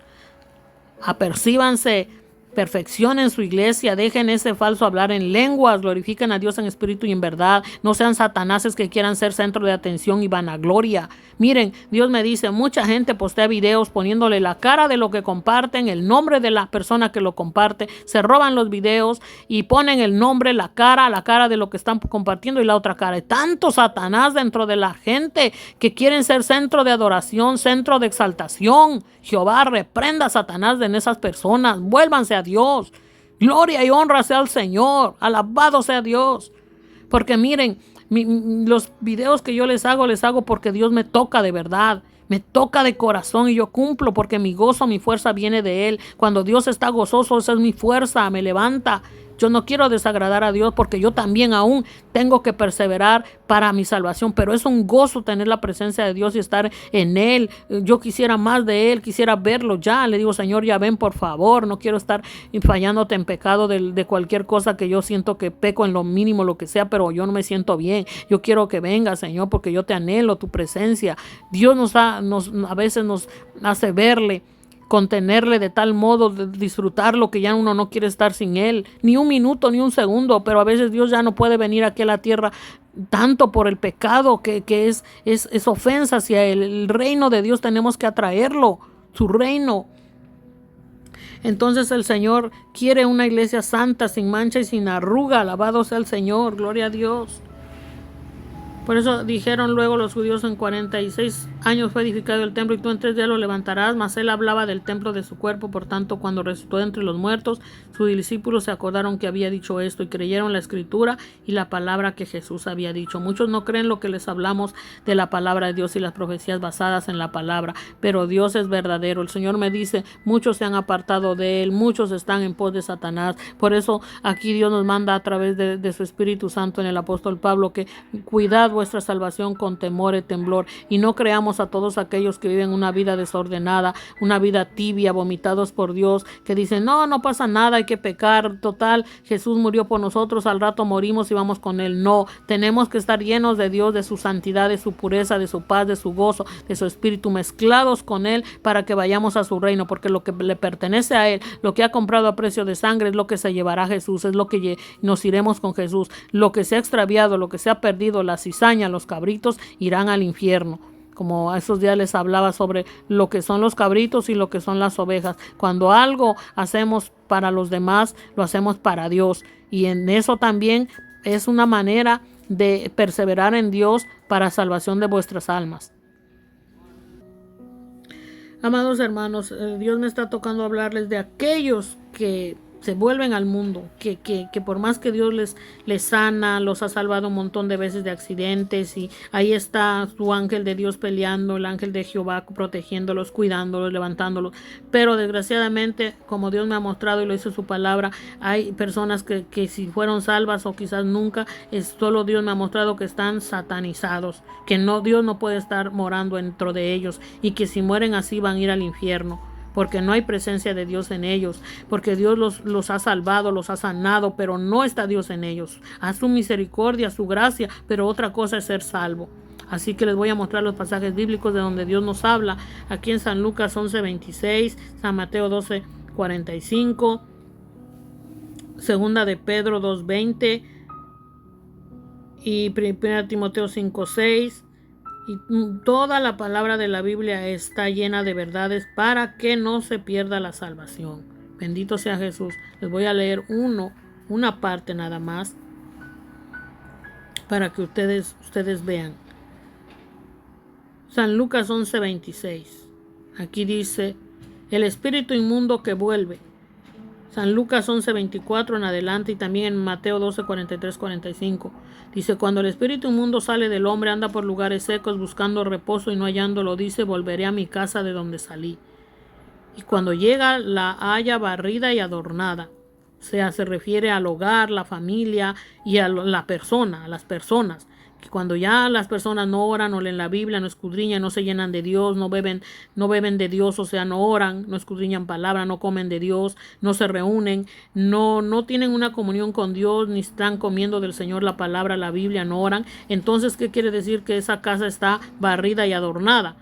Apercíbanse, perfeccionen su iglesia, dejen ese falso hablar en lenguas, glorifiquen a Dios en espíritu y en verdad, no sean satanases que quieran ser centro de atención y vanagloria. Miren, Dios me dice, mucha gente postea videos poniéndole la cara de lo que comparten, el nombre de la persona que lo comparte, se roban los videos y ponen el nombre, la cara de lo que están compartiendo y la otra cara. Hay tanto Satanás dentro de la gente que quieren ser centro de adoración, centro de exaltación. Jehová reprenda a Satanás en esas personas, vuélvanse a Dios, gloria y honra sea al Señor, alabado sea Dios, porque miren, los videos que yo les hago porque Dios me toca de verdad, Me toca de corazón y yo cumplo porque mi gozo, mi fuerza viene de Él. Cuando Dios está gozoso, esa es mi fuerza, me levanta. Yo no quiero desagradar a Dios porque yo también aún tengo que perseverar para mi salvación, pero es un gozo tener la presencia de Dios y estar en Él. Yo quisiera más de Él, quisiera verlo ya. Le digo, Señor, ya ven, por favor. No quiero estar fallándote en pecado de cualquier cosa que yo siento que peco en lo mínimo, lo que sea, pero yo no me siento bien. Yo quiero que venga, Señor, porque yo te anhelo, tu presencia. Dios a veces nos hace verle, contenerle de tal modo, de disfrutarlo, que ya uno no quiere estar sin Él, ni un minuto, ni un segundo, pero a veces Dios ya no puede venir aquí a la tierra tanto por el pecado que es ofensa hacia Él. El reino de Dios tenemos que atraerlo, su reino. Entonces el Señor quiere una iglesia santa, sin mancha y sin arruga. Alabado sea el Señor, gloria a Dios. Por eso dijeron luego los judíos: en 46 años fue edificado el templo y tú en 3 días lo levantarás. Mas él hablaba del templo de su cuerpo. Por tanto, cuando resucitó de entre los muertos, sus discípulos se acordaron que había dicho esto y creyeron la escritura y la palabra que Jesús había dicho. Muchos no creen lo que les hablamos de la palabra de Dios y las profecías basadas en la palabra, pero Dios es verdadero. El Señor me dice: muchos se han apartado de Él, muchos están en pos de Satanás. Por eso aquí Dios nos manda a través de su Espíritu Santo en el apóstol Pablo que cuidad vuestra salvación con temor y temblor, y no creamos a todos aquellos que viven una vida desordenada, una vida tibia, vomitados por Dios, que dicen: no pasa nada, hay que pecar, total, Jesús murió por nosotros, al rato morimos y vamos con Él. No, tenemos que estar llenos de Dios, de su santidad, de su pureza, de su paz, de su gozo, de su espíritu, mezclados con Él para que vayamos a su reino, porque lo que le pertenece a Él, lo que ha comprado a precio de sangre, es lo que se llevará a Jesús, es lo que nos iremos con Jesús. Lo que se ha extraviado, lo que se ha perdido, la cizaña, los cabritos, irán al infierno. Como a esos días les hablaba sobre lo que son los cabritos y lo que son las ovejas. Cuando algo hacemos para los demás, lo hacemos para Dios. Y en eso también es una manera de perseverar en Dios para salvación de vuestras almas. Amados hermanos, Dios me está tocando hablarles de aquellos que se vuelven al mundo, que por más que Dios les sana, los ha salvado un montón de veces de accidentes, y ahí está su ángel de Dios peleando, el ángel de Jehová protegiéndolos, cuidándolos, levantándolos, pero desgraciadamente, como Dios me ha mostrado y lo hizo su palabra, hay personas que si fueron salvas o quizás nunca, solo Dios me ha mostrado que están satanizados, que Dios no puede estar morando dentro de ellos, y que si mueren así van a ir al infierno, porque no hay presencia de Dios en ellos, porque Dios los ha salvado, los ha sanado, pero no está Dios en ellos. A su misericordia, a su gracia, pero otra cosa es ser salvo. Así que les voy a mostrar los pasajes bíblicos de donde Dios nos habla, aquí en San Lucas 11:26, San Mateo 12:45, Segunda de Pedro 2:20 y Primera Timoteo 5:6. Y toda la palabra de la Biblia está llena de verdades para que no se pierda la salvación. Bendito sea Jesús. Les voy a leer una parte nada más para que ustedes vean. San Lucas 11:26. Aquí dice: el espíritu inmundo que vuelve. San Lucas 11:24 en adelante, y también en Mateo 12:43-45. Dice: cuando el espíritu inmundo sale del hombre, anda por lugares secos buscando reposo, y no hallándolo, dice: volveré a mi casa de donde salí. Y cuando llega, la halla barrida y adornada. O sea, se refiere al hogar, la familia y a la persona, a las personas. Que cuando ya las personas no oran, no leen la Biblia, no escudriñan, no se llenan de Dios, no beben de Dios, o sea, no oran, no escudriñan palabra, no comen de Dios, no se reúnen, no tienen una comunión con Dios, ni están comiendo del Señor la palabra, la Biblia, no oran. Entonces, ¿qué quiere decir? Que esa casa está barrida y adornada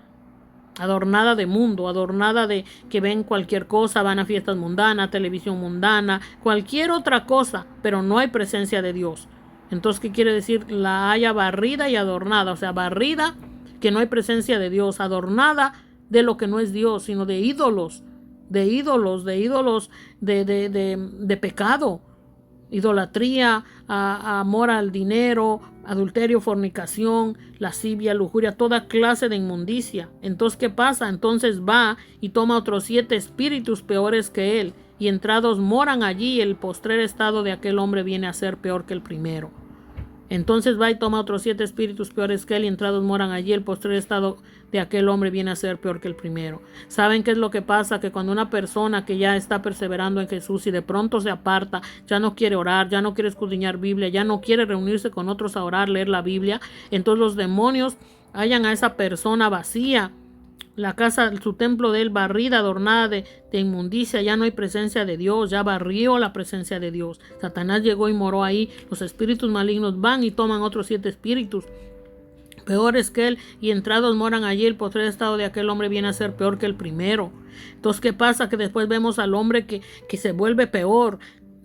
de mundo, adornada de que ven cualquier cosa, van a fiestas mundanas, televisión mundana, cualquier otra cosa, pero no hay presencia de Dios. Entonces, ¿qué quiere decir? La haya barrida y adornada. O sea, barrida, que no hay presencia de Dios. Adornada de lo que no es Dios, sino de ídolos. De pecado. Idolatría, amor al dinero, adulterio, fornicación, lascivia, lujuria, toda clase de inmundicia. Entonces, ¿qué pasa? Entonces va y toma otros 7 espíritus peores que él, y entrados moran allí, y el postrer estado de aquel hombre viene a ser peor que el primero. Entonces va y toma otros 7 espíritus peores que él y entrados moran allí. El postrer estado de aquel hombre viene a ser peor que el primero. ¿Saben qué es lo que pasa? Que cuando una persona que ya está perseverando en Jesús y de pronto se aparta, ya no quiere orar, ya no quiere escudriñar Biblia, ya no quiere reunirse con otros a orar, leer la Biblia, entonces los demonios hallan a esa persona vacía, la casa, su templo de él barrida, adornada de inmundicia, ya no hay presencia de Dios, ya barrió la presencia de Dios. Satanás llegó y moró ahí. Los espíritus malignos van y toman otros 7 espíritus peores que él y entrados moran allí. El postrer estado de aquel hombre viene a ser peor que el primero. Entonces, ¿qué pasa? Que después vemos al hombre que se vuelve peor,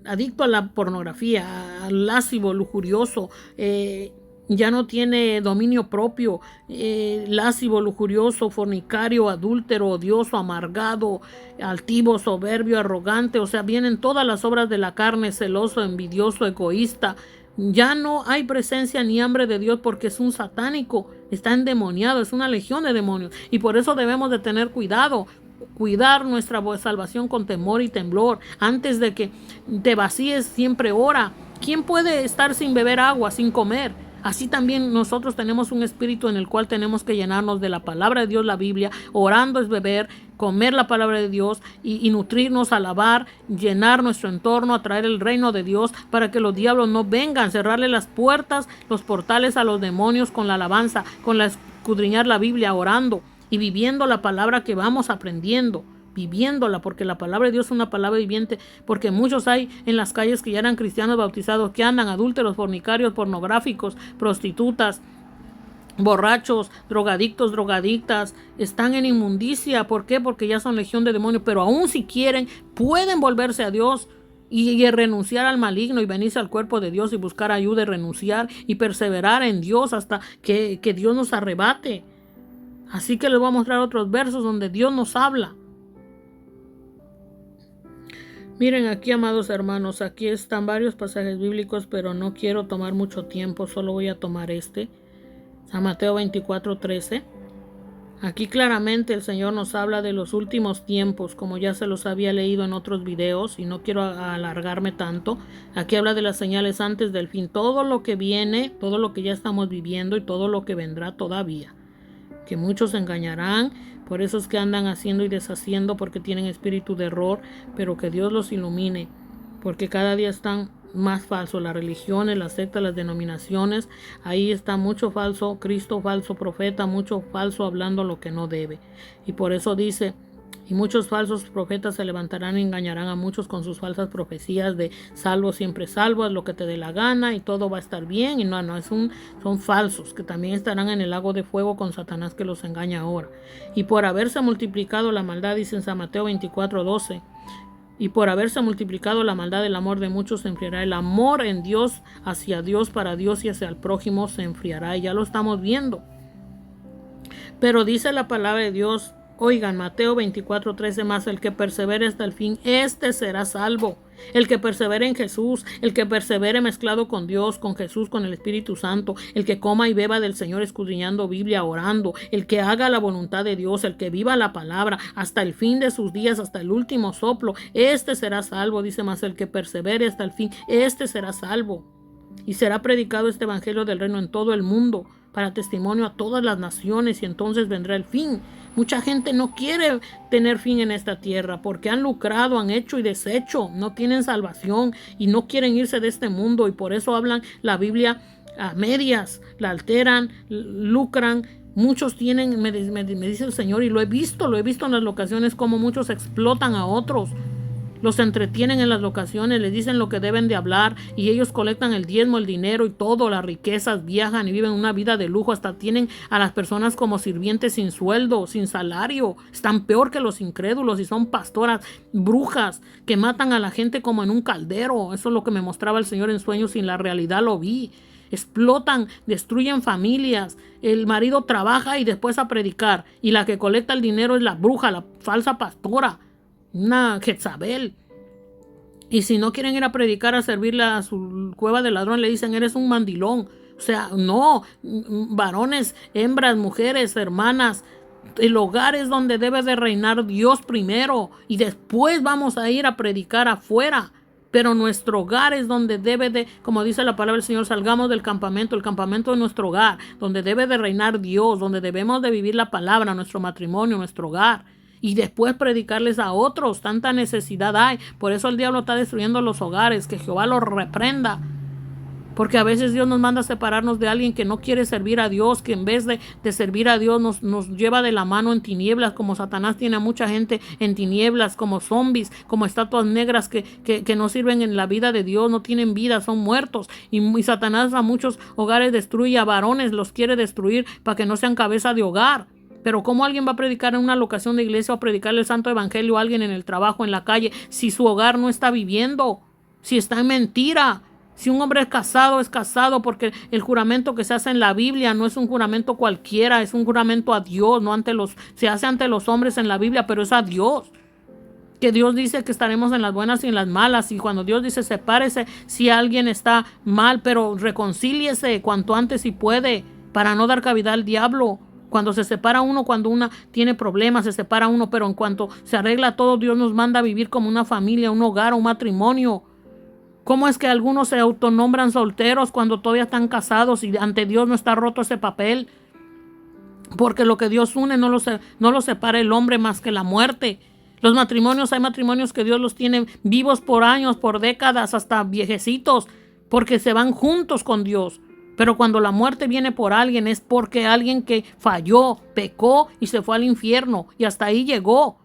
adicto a la pornografía, al lascivo, lujurioso, ya no tiene dominio propio, lascivo, lujurioso, fornicario, adúltero, odioso, amargado, altivo, soberbio, arrogante. O sea, vienen todas las obras de la carne, celoso, envidioso, egoísta. Ya no hay presencia ni hambre de Dios porque es un satánico, está endemoniado, es una legión de demonios. Y por eso debemos de tener cuidado, cuidar nuestra salvación con temor y temblor. Antes de que te vacíes, siempre ora. ¿Quién puede estar sin beber agua, sin comer? Así también nosotros tenemos un espíritu en el cual tenemos que llenarnos de la palabra de Dios, la Biblia. Orando es beber, comer la palabra de Dios y nutrirnos, alabar, llenar nuestro entorno, atraer el reino de Dios para que los diablos no vengan, cerrarle las puertas, los portales a los demonios con la alabanza, con la escudriñar la Biblia, orando y viviendo la palabra que vamos aprendiendo. Viviéndola, porque la palabra de Dios es una palabra viviente, porque muchos hay en las calles que ya eran cristianos bautizados, que andan adúlteros, fornicarios, pornográficos, prostitutas, borrachos, drogadictos, drogadictas, están en inmundicia. ¿Por qué? Porque ya son legión de demonios, pero aún si quieren, pueden volverse a Dios y renunciar al maligno y venirse al cuerpo de Dios y buscar ayuda y renunciar y perseverar en Dios hasta que Dios nos arrebate. Así que les voy a mostrar otros versos donde Dios nos habla. Miren aquí, amados hermanos, aquí están varios pasajes bíblicos, pero no quiero tomar mucho tiempo, solo voy a tomar San Mateo 24:13. Aquí claramente el Señor nos habla de los últimos tiempos, como ya se los había leído en otros videos y no quiero alargarme tanto. Aquí habla de las señales antes del fin, todo lo que viene, todo lo que ya estamos viviendo y todo lo que vendrá todavía. Que muchos se engañarán, por eso es que andan haciendo y deshaciendo, porque tienen espíritu de error, pero que Dios los ilumine, porque cada día están más falsos las religiones, las sectas, las denominaciones. Ahí está mucho falso Cristo, falso profeta, mucho falso hablando lo que no debe. Y por eso dice: y muchos falsos profetas se levantarán y engañarán a muchos con sus falsas profecías de salvo, siempre salvo, haz lo que te dé la gana y todo va a estar bien. Y no, son falsos, que también estarán en el lago de fuego con Satanás, que los engaña ahora. Y por haberse multiplicado la maldad, dice en San Mateo 24:12, y por haberse multiplicado la maldad, el amor de muchos se enfriará. El amor en Dios, hacia Dios, para Dios y hacia el prójimo se enfriará. Y ya lo estamos viendo. Pero dice la palabra de Dios, oigan, Mateo 24:13, más el que persevere hasta el fin, este será salvo. El que persevere en Jesús, el que persevere mezclado con Dios, con Jesús, con el Espíritu Santo, el que coma y beba del Señor escudriñando Biblia, orando, el que haga la voluntad de Dios, el que viva la palabra hasta el fin de sus días, hasta el último soplo, este será salvo. Dice más, el que persevere hasta el fin, este será salvo. Y será predicado este evangelio del reino en todo el mundo, para testimonio a todas las naciones, y entonces vendrá el fin. Mucha gente no quiere tener fin en esta tierra porque han lucrado, han hecho y deshecho, no tienen salvación y no quieren irse de este mundo, y por eso hablan la Biblia a medias, la alteran, lucran. Muchos tienen, me dice el Señor, y lo he visto en las locaciones, como muchos explotan a otros. Los entretienen en las locaciones, les dicen lo que deben de hablar y ellos colectan el diezmo, el dinero y todo, las riquezas, viajan y viven una vida de lujo, hasta tienen a las personas como sirvientes sin sueldo, sin salario. Están peor que los incrédulos y son pastoras, brujas, que matan a la gente como en un caldero. Eso es lo que me mostraba el Señor en sueños y en la realidad lo vi. Explotan, destruyen familias. El marido trabaja y después a predicar, y la que colecta el dinero es la bruja, la falsa pastora, una Jezabel. Y si no quieren ir a predicar, a servirle a su cueva de ladrón, le dicen: eres un mandilón. O sea, no, varones, hembras, mujeres, hermanas, el hogar es donde debe de reinar Dios primero, y después vamos a ir a predicar afuera. Pero nuestro hogar es donde debe de, como dice la palabra del Señor, salgamos del campamento, el campamento de nuestro hogar, donde debe de reinar Dios, donde debemos de vivir la palabra, nuestro matrimonio, nuestro hogar. Y después predicarles a otros. Tanta necesidad hay. Por eso el diablo está destruyendo los hogares. Que Jehová los reprenda. Porque a veces Dios nos manda a separarnos de alguien que no quiere servir a Dios, que en vez de servir a Dios nos lleva de la mano en tinieblas, como Satanás tiene a mucha gente en tinieblas, como zombies, como estatuas negras que no sirven en la vida de Dios, no tienen vida, son muertos. Y Satanás a muchos hogares destruye, a varones los quiere destruir para que no sean cabeza de hogar. Pero ¿cómo alguien va a predicar en una locación de iglesia o predicarle el santo evangelio a alguien en el trabajo, en la calle, si su hogar no está viviendo, si está en mentira? Si un hombre es casado porque el juramento que se hace en la Biblia no es un juramento cualquiera, es un juramento a Dios, no se hace ante los hombres en la Biblia, pero es a Dios. Que Dios dice que estaremos en las buenas y en las malas, y cuando Dios dice sepárese si alguien está mal, pero reconcíliese cuanto antes si puede, para no dar cabida al diablo. Cuando se separa uno, cuando una tiene problemas, se separa uno, pero en cuanto se arregla todo, Dios nos manda a vivir como una familia, un hogar, un matrimonio. ¿Cómo es que algunos se autonombran solteros cuando todavía están casados y ante Dios no está roto ese papel? Porque lo que Dios une no lo separa el hombre más que la muerte. Los matrimonios, hay matrimonios que Dios los tiene vivos por años, por décadas, hasta viejecitos, porque se van juntos con Dios. Pero cuando la muerte viene por alguien es porque alguien que falló, pecó y se fue al infierno y hasta ahí llegó.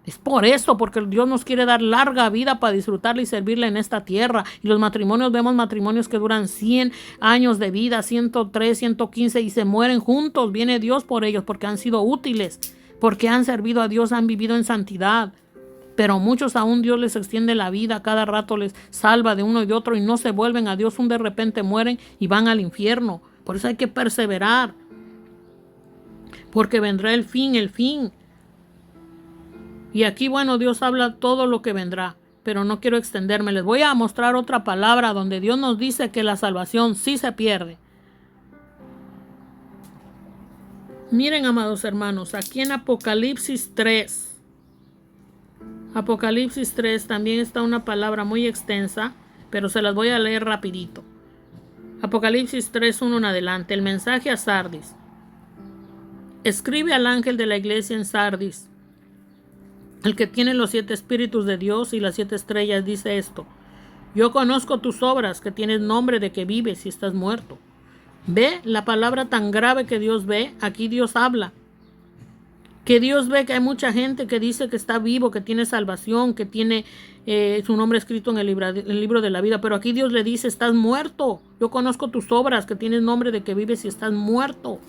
Es por eso, porque Dios nos quiere dar larga vida para disfrutarle y servirle en esta tierra. Y los matrimonios, vemos matrimonios que duran 100 años de vida, 103, 115 y se mueren juntos. Viene Dios por ellos porque han sido útiles, porque han servido a Dios, han vivido en santidad. Pero muchos aún Dios les extiende la vida, cada rato les salva de uno y de otro y no se vuelven a Dios. De repente mueren y van al infierno. Por eso hay que perseverar, porque vendrá el fin. Y aquí, bueno, Dios habla todo lo que vendrá, pero no quiero extenderme. Les voy a mostrar otra palabra donde Dios nos dice que la salvación sí se pierde. Miren, amados hermanos, aquí en Apocalipsis 3. Apocalipsis 3 también está una palabra muy extensa, pero se las voy a leer rapidito. Apocalipsis 3:1 en adelante. El mensaje a Sardis. Escribe al ángel de la iglesia en Sardis, el que tiene los 7 espíritus de Dios y las 7 estrellas, dice esto: yo conozco tus obras, que tienes nombre de que vives y estás muerto. Ve la palabra tan grave que Dios ve. Aquí Dios habla. Que Dios ve que hay mucha gente que dice que está vivo, que tiene salvación, que tiene su nombre escrito en el libro de la vida. Pero aquí Dios le dice: estás muerto. Yo conozco tus obras, que tienes nombre de que vives y estás muerto.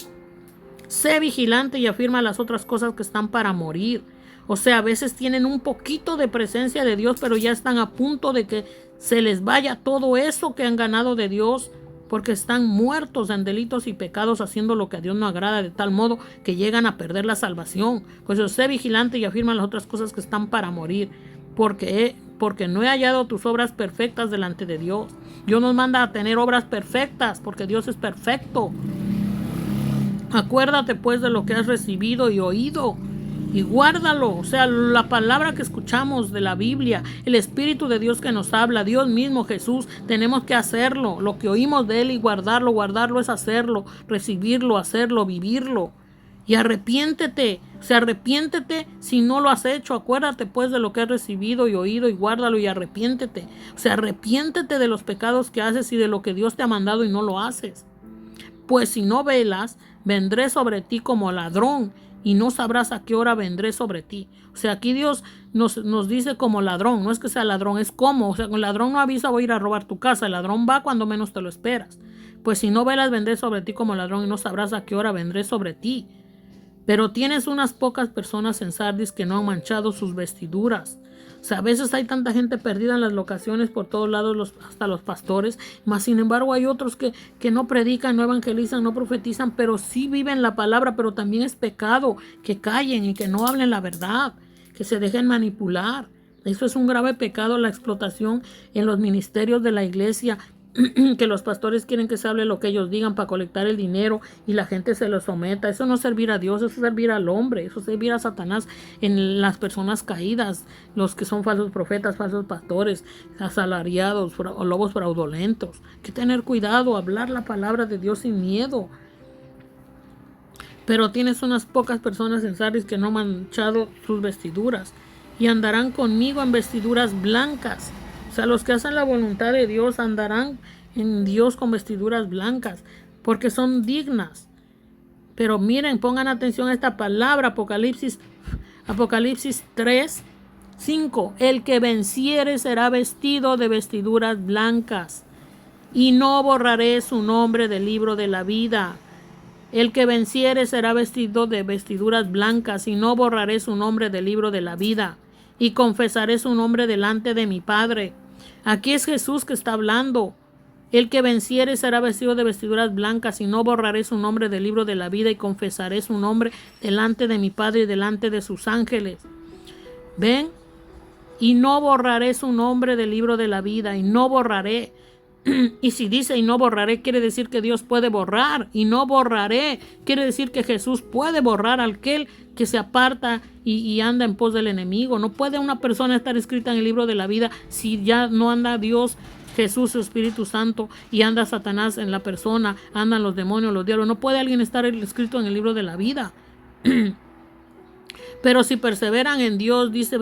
Sé vigilante y afirma las otras cosas que están para morir. O sea, a veces tienen un poquito de presencia de Dios, pero ya están a punto de que se les vaya todo eso que han ganado de Dios, porque están muertos en delitos y pecados, haciendo lo que a Dios no agrada, de tal modo que llegan a perder la salvación. Pues yo sé vigilante y afirma las otras cosas que están para morir, porque no he hallado tus obras perfectas delante de Dios. Dios nos manda a tener obras perfectas, porque Dios es perfecto. Acuérdate pues de lo que has recibido y oído, y guárdalo. O sea, la palabra que escuchamos de la Biblia, el Espíritu de Dios que nos habla, Dios mismo, Jesús, tenemos que hacerlo. Lo que oímos de Él y guardarlo es hacerlo, recibirlo, hacerlo, vivirlo. Y arrepiéntete, o sea, arrepiéntete si no lo has hecho. Acuérdate pues de lo que has recibido y oído y guárdalo y arrepiéntete. O sea, arrepiéntete de los pecados que haces y de lo que Dios te ha mandado y no lo haces. Pues si no velas, vendré sobre ti como ladrón, y no sabrás a qué hora vendré sobre ti. O sea, aquí Dios nos dice como ladrón. No es que sea ladrón, es como. O sea, el ladrón no avisa: voy a ir a robar tu casa. El ladrón va cuando menos te lo esperas. Pues si no velas, vendré sobre ti como ladrón, y no sabrás a qué hora vendré sobre ti. Pero tienes unas pocas personas en Sardis que no han manchado sus vestiduras. O sea, a veces hay tanta gente perdida en las locaciones por todos lados, hasta los pastores. Mas sin embargo hay otros que no predican, no evangelizan, no profetizan, pero sí viven la palabra. Pero también es pecado que callen y que no hablen la verdad, que se dejen manipular. Eso es un grave pecado, la explotación en los ministerios de la iglesia. que los pastores quieren que se hable lo que ellos digan para colectar el dinero y la gente se lo someta. Eso no es servir a Dios, eso es servir al hombre, eso es servir a Satanás en las personas caídas, los que son falsos profetas, falsos pastores, asalariados o lobos fraudulentos. Hay que tener cuidado, hablar la palabra de Dios sin miedo. Pero tienes unas pocas personas en Sardis que no han manchado sus vestiduras y andarán conmigo en vestiduras blancas. O sea, los que hacen la voluntad de Dios andarán en Dios con vestiduras blancas, porque son dignas. Pero miren, pongan atención a esta palabra, Apocalipsis 3, 5. El que venciere será vestido de vestiduras blancas, y no borraré su nombre del libro de la vida. El que venciere será vestido de vestiduras blancas, y no borraré su nombre del libro de la vida, y confesaré su nombre delante de mi Padre. Aquí es Jesús que está hablando. El que venciere será vestido de vestiduras blancas, y no borraré su nombre del libro de la vida, y confesaré su nombre delante de mi Padre y delante de sus ángeles. ¿Ven? Y no borraré su nombre del libro de la vida, y no borraré. Y si dice y no borraré, quiere decir que Dios puede borrar. Y no borraré quiere decir que Jesús puede borrar a aquel que se aparta y anda en pos del enemigo. No puede una persona estar escrita en el libro de la vida si ya no anda Dios, Jesús, su Espíritu Santo, y anda Satanás en la persona, andan los demonios, los diablos. No puede alguien estar escrito en el libro de la vida. Pero si perseveran en Dios, dice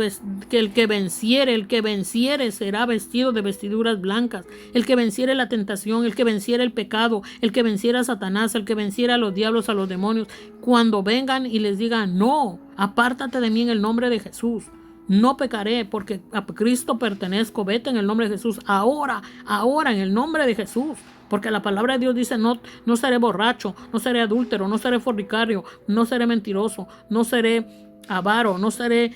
que el que venciere será vestido de vestiduras blancas. El que venciere la tentación, el que venciere el pecado, el que venciere a Satanás, el que venciere a los diablos, a los demonios, cuando vengan y les digan, no, apártate de mí en el nombre de Jesús. No pecaré porque a Cristo pertenezco, vete en el nombre de Jesús. Ahora, en el nombre de Jesús. Porque la palabra de Dios dice, no seré borracho, no seré adúltero, no seré fornicario, no seré mentiroso, no seré avaro, no seré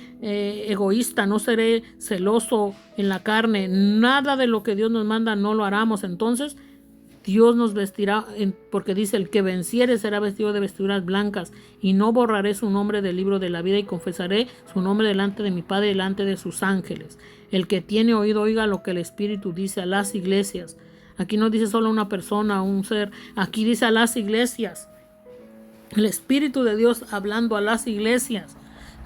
egoísta, no seré celoso en la carne. Nada de lo que Dios nos manda no lo haremos. Entonces Dios nos vestirá, porque dice, el que venciere será vestido de vestiduras blancas, y no borraré su nombre del libro de la vida, y confesaré su nombre delante de mi Padre y delante de sus ángeles. El que tiene oído, oiga lo que el Espíritu dice a las iglesias. Aquí no dice solo una persona, un ser, aquí dice a las iglesias. El Espíritu de Dios hablando a las iglesias.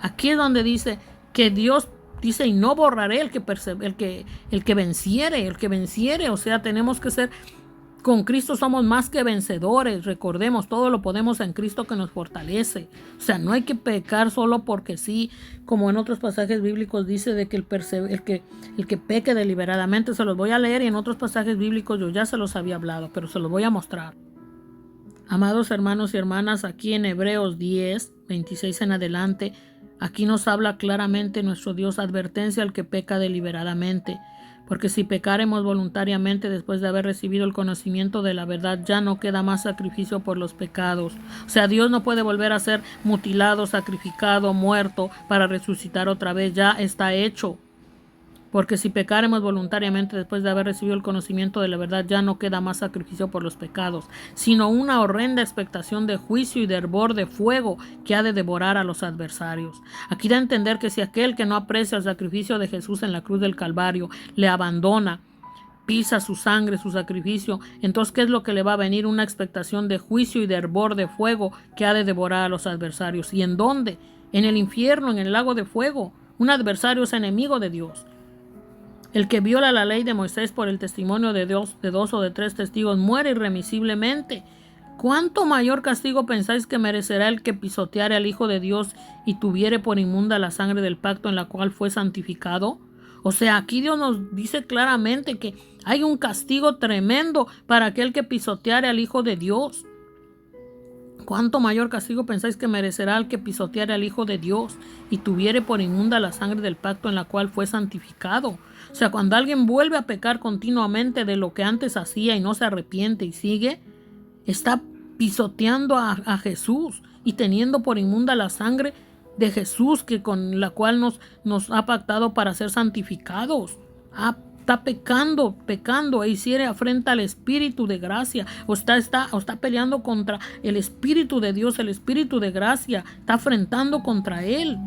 Aquí es donde dice que Dios dice, y no borraré el que venciere. O sea, tenemos que ser, con Cristo somos más que vencedores. Recordemos, todo lo podemos en Cristo que nos fortalece. O sea, no hay que pecar solo porque sí, como en otros pasajes bíblicos dice de que el que peque deliberadamente. Se los voy a leer, y en otros pasajes bíblicos yo ya se los había hablado, pero se los voy a mostrar. Amados hermanos y hermanas, aquí en Hebreos 10, 26 en adelante, aquí nos habla claramente nuestro Dios, advertencia al que peca deliberadamente. Porque si pecaremos voluntariamente después de haber recibido el conocimiento de la verdad, ya no queda más sacrificio por los pecados. O sea, Dios no puede volver a ser mutilado, sacrificado, muerto para resucitar otra vez. Ya está hecho. Porque si pecaremos voluntariamente después de haber recibido el conocimiento de la verdad, ya no queda más sacrificio por los pecados, sino una horrenda expectación de juicio y de hervor de fuego que ha de devorar a los adversarios. Aquí da a entender que si aquel que no aprecia el sacrificio de Jesús en la cruz del Calvario le abandona, pisa su sangre, su sacrificio, entonces ¿qué es lo que le va a venir? Una expectación de juicio y de hervor de fuego que ha de devorar a los adversarios. ¿Y en dónde? En el infierno, en el lago de fuego. Un adversario es enemigo de Dios. El que viola la ley de Moisés por el testimonio de dos o de tres testigos muere irremisiblemente. ¿Cuánto mayor castigo pensáis que merecerá el que pisoteare al Hijo de Dios y tuviere por inmunda la sangre del pacto en la cual fue santificado? O sea, aquí Dios nos dice claramente que hay un castigo tremendo para aquel que pisoteare al Hijo de Dios. ¿Cuánto mayor castigo pensáis que merecerá el que pisoteare al Hijo de Dios y tuviere por inmunda la sangre del pacto en la cual fue santificado? O sea, cuando alguien vuelve a pecar continuamente de lo que antes hacía y no se arrepiente y sigue, está pisoteando a Jesús y teniendo por inmunda la sangre de Jesús, que con la cual nos ha pactado para ser santificados. Está pecando e hiciere afrenta al Espíritu de gracia, o está peleando contra el Espíritu de Dios, el Espíritu de gracia, está afrentando contra él.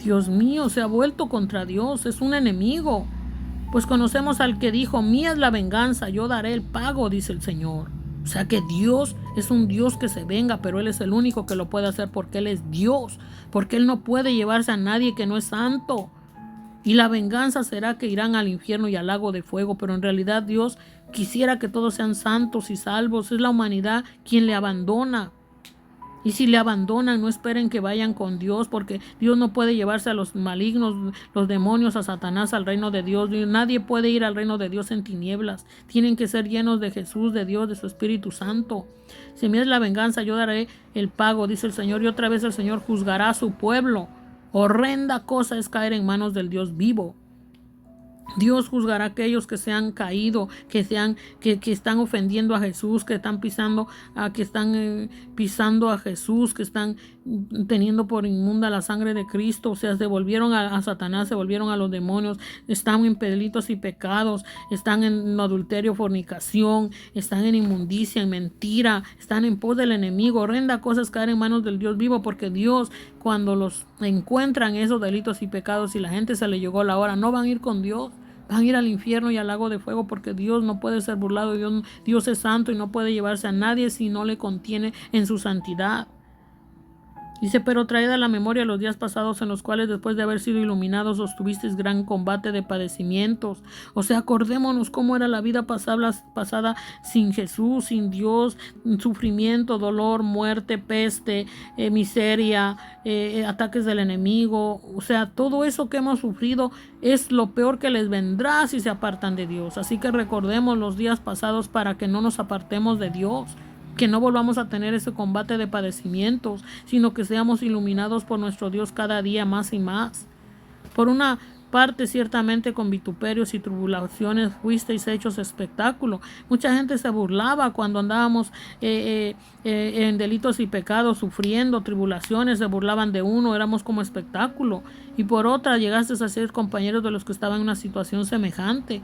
Dios mío, se ha vuelto contra Dios, es un enemigo. Pues conocemos al que dijo: mía es la venganza, yo daré el pago, dice el Señor. O sea que Dios es un Dios que se venga, pero Él es el único que lo puede hacer porque Él es Dios, porque Él no puede llevarse a nadie que no es santo. Y la venganza será que irán al infierno y al lago de fuego, pero en realidad Dios quisiera que todos sean santos y salvos. Es la humanidad quien le abandona. Y si le abandonan, no esperen que vayan con Dios, porque Dios no puede llevarse a los malignos, los demonios, a Satanás al reino de Dios. Nadie puede ir al reino de Dios en tinieblas. Tienen que ser llenos de Jesús, de Dios, de su Espíritu Santo. Si me es la venganza, yo daré el pago, dice el Señor, y otra vez el Señor juzgará a su pueblo. Horrenda cosa es caer en manos del Dios vivo. Dios juzgará a aquellos que se han caído, que están ofendiendo a Jesús, que están pisando a Jesús, que están teniendo por inmunda la sangre de Cristo. O sea, se volvieron a Satanás, se volvieron a los demonios, están en delitos y pecados, están en adulterio, fornicación, están en inmundicia, en mentira, están en pos del enemigo. Horrenda cosa es caer en manos del Dios vivo, porque Dios, cuando los encuentran esos delitos y pecados y la gente se le llegó la hora, no van a ir con Dios. Van a ir al infierno y al lago de fuego, porque Dios no puede ser burlado. Dios es santo y no puede llevarse a nadie si no le contiene en su santidad. Dice: pero traed a la memoria los días pasados, en los cuales después de haber sido iluminados sostuvisteis gran combate de padecimientos. O sea, acordémonos cómo era la vida pasada sin Jesús, sin Dios: sufrimiento, dolor, muerte, peste, miseria, ataques del enemigo. O sea, todo eso que hemos sufrido es lo peor que les vendrá si se apartan de Dios. Así que recordemos los días pasados para que no nos apartemos de Dios, que no volvamos a tener ese combate de padecimientos, sino que seamos iluminados por nuestro Dios cada día más y más. Por una parte, ciertamente con vituperios y tribulaciones fuisteis hechos espectáculo. Mucha gente se burlaba cuando andábamos en delitos y pecados, sufriendo tribulaciones, se burlaban de uno, éramos como espectáculo. Y por otra, llegaste a ser compañeros de los que estaban en una situación semejante.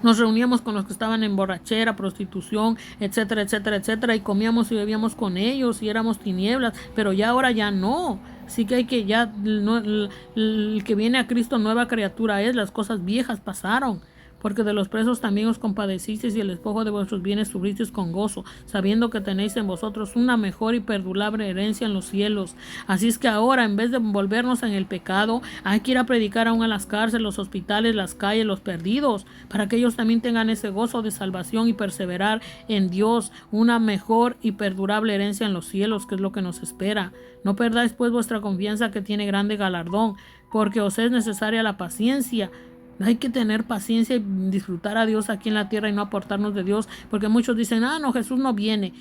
Nos reuníamos con los que estaban en borrachera, prostitución, etcétera, etcétera, etcétera, y comíamos y bebíamos con ellos y éramos tinieblas, pero ya ahora ya no. Así que hay que ya, no, el que viene a Cristo nueva criatura es, las cosas viejas pasaron. Porque de los presos también os compadecisteis, y el despojo de vuestros bienes sufristeis con gozo, sabiendo que tenéis en vosotros una mejor y perdurable herencia en los cielos. Así es que ahora, en vez de envolvernos en el pecado, hay que ir a predicar aún a las cárceles, los hospitales, las calles, los perdidos, para que ellos también tengan ese gozo de salvación y perseverar en Dios, una mejor y perdurable herencia en los cielos, que es lo que nos espera. No perdáis pues vuestra confianza, que tiene grande galardón, porque os es necesaria la paciencia. Hay que tener paciencia y disfrutar a Dios aquí en la tierra y no apartarnos de Dios, porque muchos dicen: no, Jesús no viene,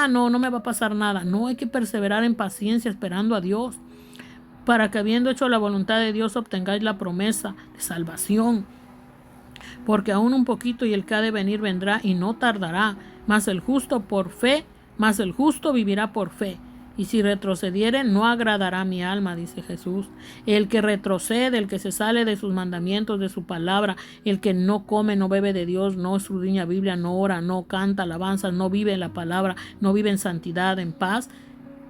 no me va a pasar nada. No, hay que perseverar en paciencia esperando a Dios, para que habiendo hecho la voluntad de Dios obtengáis la promesa de salvación. Porque aún un poquito y el que ha de venir vendrá y no tardará, mas el justo vivirá por fe. Y si retrocediere, no agradará mi alma, dice Jesús. El que retrocede, el que se sale de sus mandamientos, de su palabra, el que no come, no bebe de Dios, no escudriña Biblia, no ora, no canta alabanzas, no vive en la palabra, no vive en santidad, en paz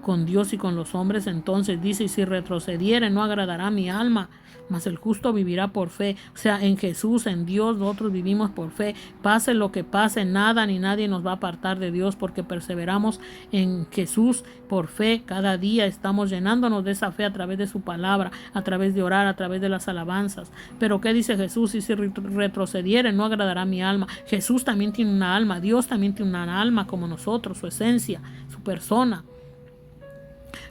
con Dios y con los hombres, entonces dice: y si retrocediere, no agradará mi alma, mas el justo vivirá por fe. O sea, en Jesús, en Dios, nosotros vivimos por fe. Pase lo que pase, nada ni nadie nos va a apartar de Dios, porque perseveramos en Jesús por fe. Cada día estamos llenándonos de esa fe a través de su palabra, a través de orar, a través de las alabanzas. Pero ¿qué dice Jesús? Y si retrocediere, no agradará mi alma. Jesús también tiene una alma, Dios también tiene una alma como nosotros, su esencia, su persona.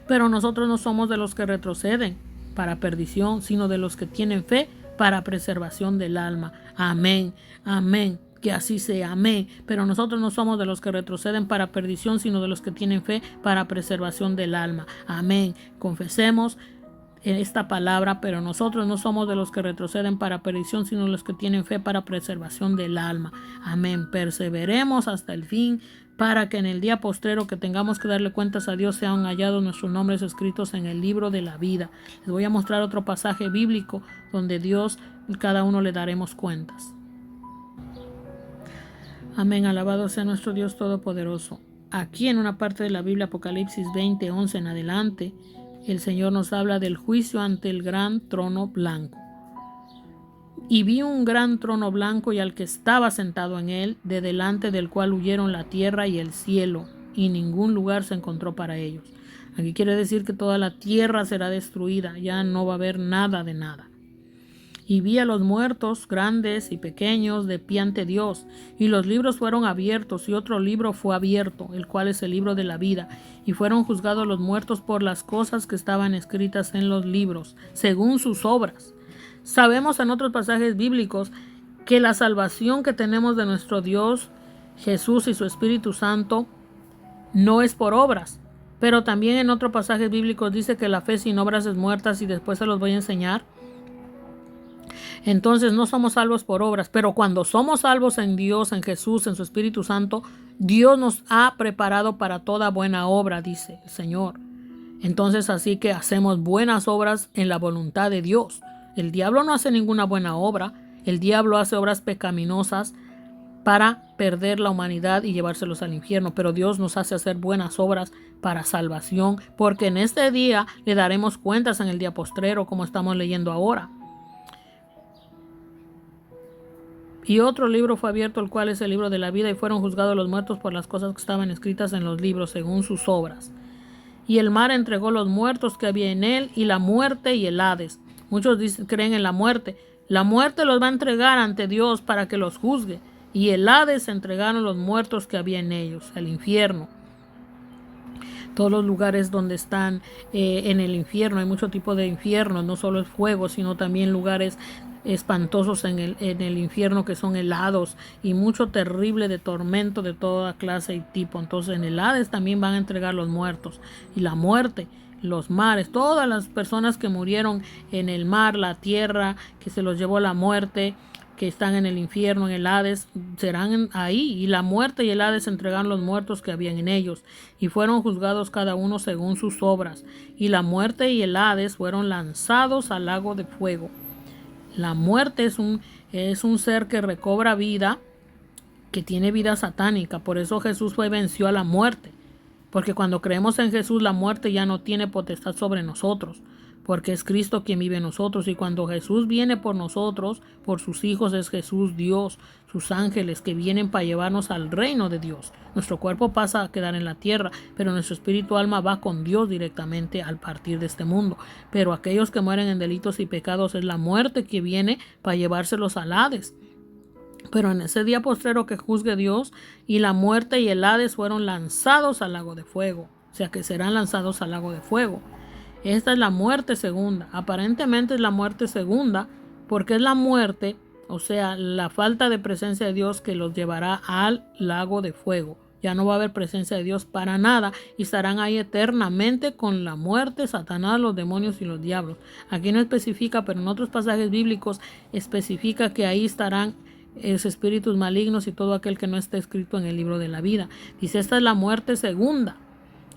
Pero nosotros no somos de los que retroceden para perdición, sino de los que tienen fe para preservación del alma. Amén, amén. Que así sea, amén. Pero nosotros no somos de los que retroceden para perdición, sino de los que tienen fe para preservación del alma. Amén. Confesemos esta palabra, pero nosotros no somos de los que retroceden para perdición, sino de los que tienen fe para preservación del alma. Amén. Perseveremos hasta el fin, para que en el día postrero que tengamos que darle cuentas a Dios sean hallados nuestros nombres escritos en el libro de la vida. Les voy a mostrar otro pasaje bíblico donde Dios, cada uno le daremos cuentas. Amén, alabado sea nuestro Dios Todopoderoso. Aquí en una parte de la Biblia, Apocalipsis 20, 11 en adelante, el Señor nos habla del juicio ante el gran trono blanco. Y vi un gran trono blanco y al que estaba sentado en él, de delante del cual huyeron la tierra y el cielo, y ningún lugar se encontró para ellos. Aquí quiere decir que toda la tierra será destruida, ya no va a haber nada de nada. Y vi a los muertos, grandes y pequeños, de pie ante Dios, y los libros fueron abiertos, y otro libro fue abierto, el cual es el libro de la vida, y fueron juzgados los muertos por las cosas que estaban escritas en los libros, según sus obras. Sabemos en otros pasajes bíblicos que la salvación que tenemos de nuestro Dios, Jesús y su Espíritu Santo, no es por obras. Pero también en otros pasajes bíblicos dice que la fe sin obras es muerta, y después se los voy a enseñar. Entonces no somos salvos por obras, pero cuando somos salvos en Dios, en Jesús, en su Espíritu Santo, Dios nos ha preparado para toda buena obra, dice el Señor. Entonces así que hacemos buenas obras en la voluntad de Dios. El diablo no hace ninguna buena obra, el diablo hace obras pecaminosas para perder la humanidad y llevárselos al infierno, pero Dios nos hace hacer buenas obras para salvación, porque en este día le daremos cuentas en el día postrero, como estamos leyendo ahora. Y otro libro fue abierto, el cual es el libro de la vida, y fueron juzgados los muertos por las cosas que estaban escritas en los libros, según sus obras. Y el mar entregó los muertos que había en él, y la muerte y el Hades. Muchos creen en la muerte. La muerte los va a entregar ante Dios para que los juzgue. Y el Hades entregaron los muertos que había en ellos, el infierno. Todos los lugares donde están en el infierno, hay muchos tipos de infiernos, no solo el fuego, sino también lugares espantosos en el infierno que son helados y mucho terrible de tormento de toda clase y tipo. Entonces en el Hades también van a entregar los muertos y la muerte, los mares, todas las personas que murieron en el mar, la tierra, que se los llevó la muerte, que están en el infierno, en el Hades, serán ahí, y la muerte y el Hades entregaron los muertos que habían en ellos, y fueron juzgados cada uno según sus obras, y la muerte y el Hades fueron lanzados al lago de fuego. La muerte es un ser que recobra vida, que tiene vida satánica, por eso Jesús venció a la muerte, porque cuando creemos en Jesús, la muerte ya no tiene potestad sobre nosotros, porque es Cristo quien vive en nosotros. Y cuando Jesús viene por nosotros, por sus hijos, es Jesús Dios, sus ángeles que vienen para llevarnos al reino de Dios. Nuestro cuerpo pasa a quedar en la tierra, pero nuestro espíritu alma va con Dios directamente al partir de este mundo. Pero aquellos que mueren en delitos y pecados es la muerte que viene para llevárselos al Hades. Pero en ese día postrero que juzgue Dios, y la muerte y el Hades fueron lanzados al lago de fuego. O sea que serán lanzados al lago de fuego. Esta es la muerte segunda. Aparentemente es la muerte segunda porque es la muerte, o sea, la falta de presencia de Dios que los llevará al lago de fuego. Ya no va a haber presencia de Dios para nada y estarán ahí eternamente con la muerte, Satanás, los demonios y los diablos. Aquí no especifica, pero en otros pasajes bíblicos especifica que ahí estarán esos espíritus malignos y todo aquel que no está escrito en el libro de la vida. Dice, esta es la muerte segunda.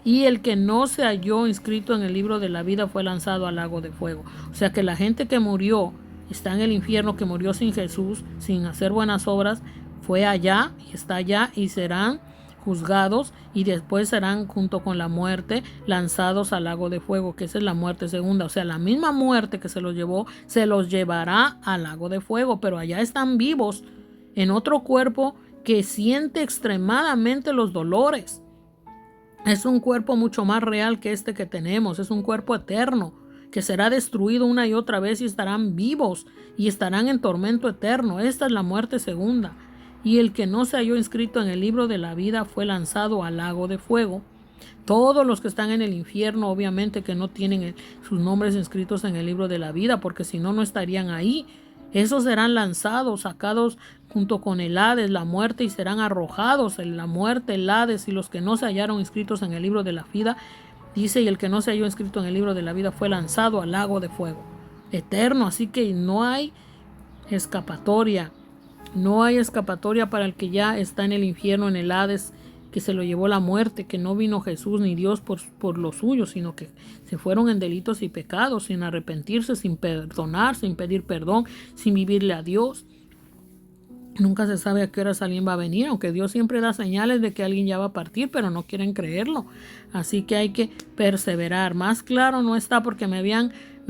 Y el que no se halló inscrito en el libro de la vida fue lanzado al lago de fuego. O sea que la gente que murió, está en el infierno, que murió sin Jesús, sin hacer buenas obras, fue allá y está allá y serán juzgados y después serán junto con la muerte lanzados al lago de fuego, que esa es la muerte segunda. O sea, la misma muerte que se los llevó, se los llevará al lago de fuego, pero allá están vivos en otro cuerpo que siente extremadamente los dolores. Es un cuerpo mucho más real que este que tenemos. Es un cuerpo eterno que será destruido una y otra vez y estarán vivos y estarán en tormento eterno. Esta es la muerte segunda. Y el que no se halló inscrito en el libro de la vida fue lanzado al lago de fuego. Todos los que están en el infierno, obviamente que no tienen sus nombres inscritos en el libro de la vida, porque si no, no estarían ahí. Esos serán lanzados, sacados junto con el Hades, la muerte, y serán arrojados en la muerte, el Hades, y los que no se hallaron inscritos en el libro de la vida, dice, y el que no se halló inscrito en el libro de la vida fue lanzado al lago de fuego eterno. Así que no hay escapatoria, no hay escapatoria para el que ya está en el infierno, en el Hades, que se lo llevó la muerte, que no vino Jesús ni Dios por los suyos, sino que se fueron en delitos y pecados, sin arrepentirse, sin perdonar, sin pedir perdón, sin vivirle a Dios. Nunca se sabe a qué hora alguien va a venir, aunque Dios siempre da señales de que alguien ya va a partir, pero no quieren creerlo. Así que hay que perseverar. Más claro no está, porque me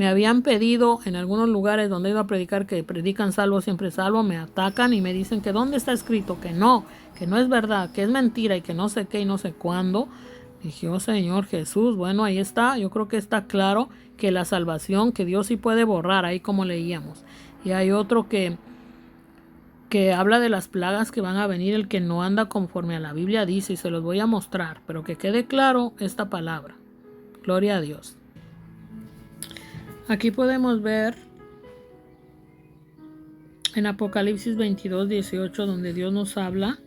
Me habían pedido en algunos lugares donde he ido a predicar que predican salvo siempre salvo, me atacan y me dicen que dónde está escrito, que no es verdad, que es mentira y que no sé qué y no sé cuándo. Dije, oh Señor Jesús, bueno, ahí está, yo creo que está claro que la salvación, que Dios sí puede borrar, ahí como leíamos. Y hay otro que habla de las plagas que van a venir, el que no anda conforme a la Biblia dice, y se los voy a mostrar, pero que quede claro esta palabra. Gloria a Dios. Aquí podemos ver en Apocalipsis 22, 18, donde Dios nos habla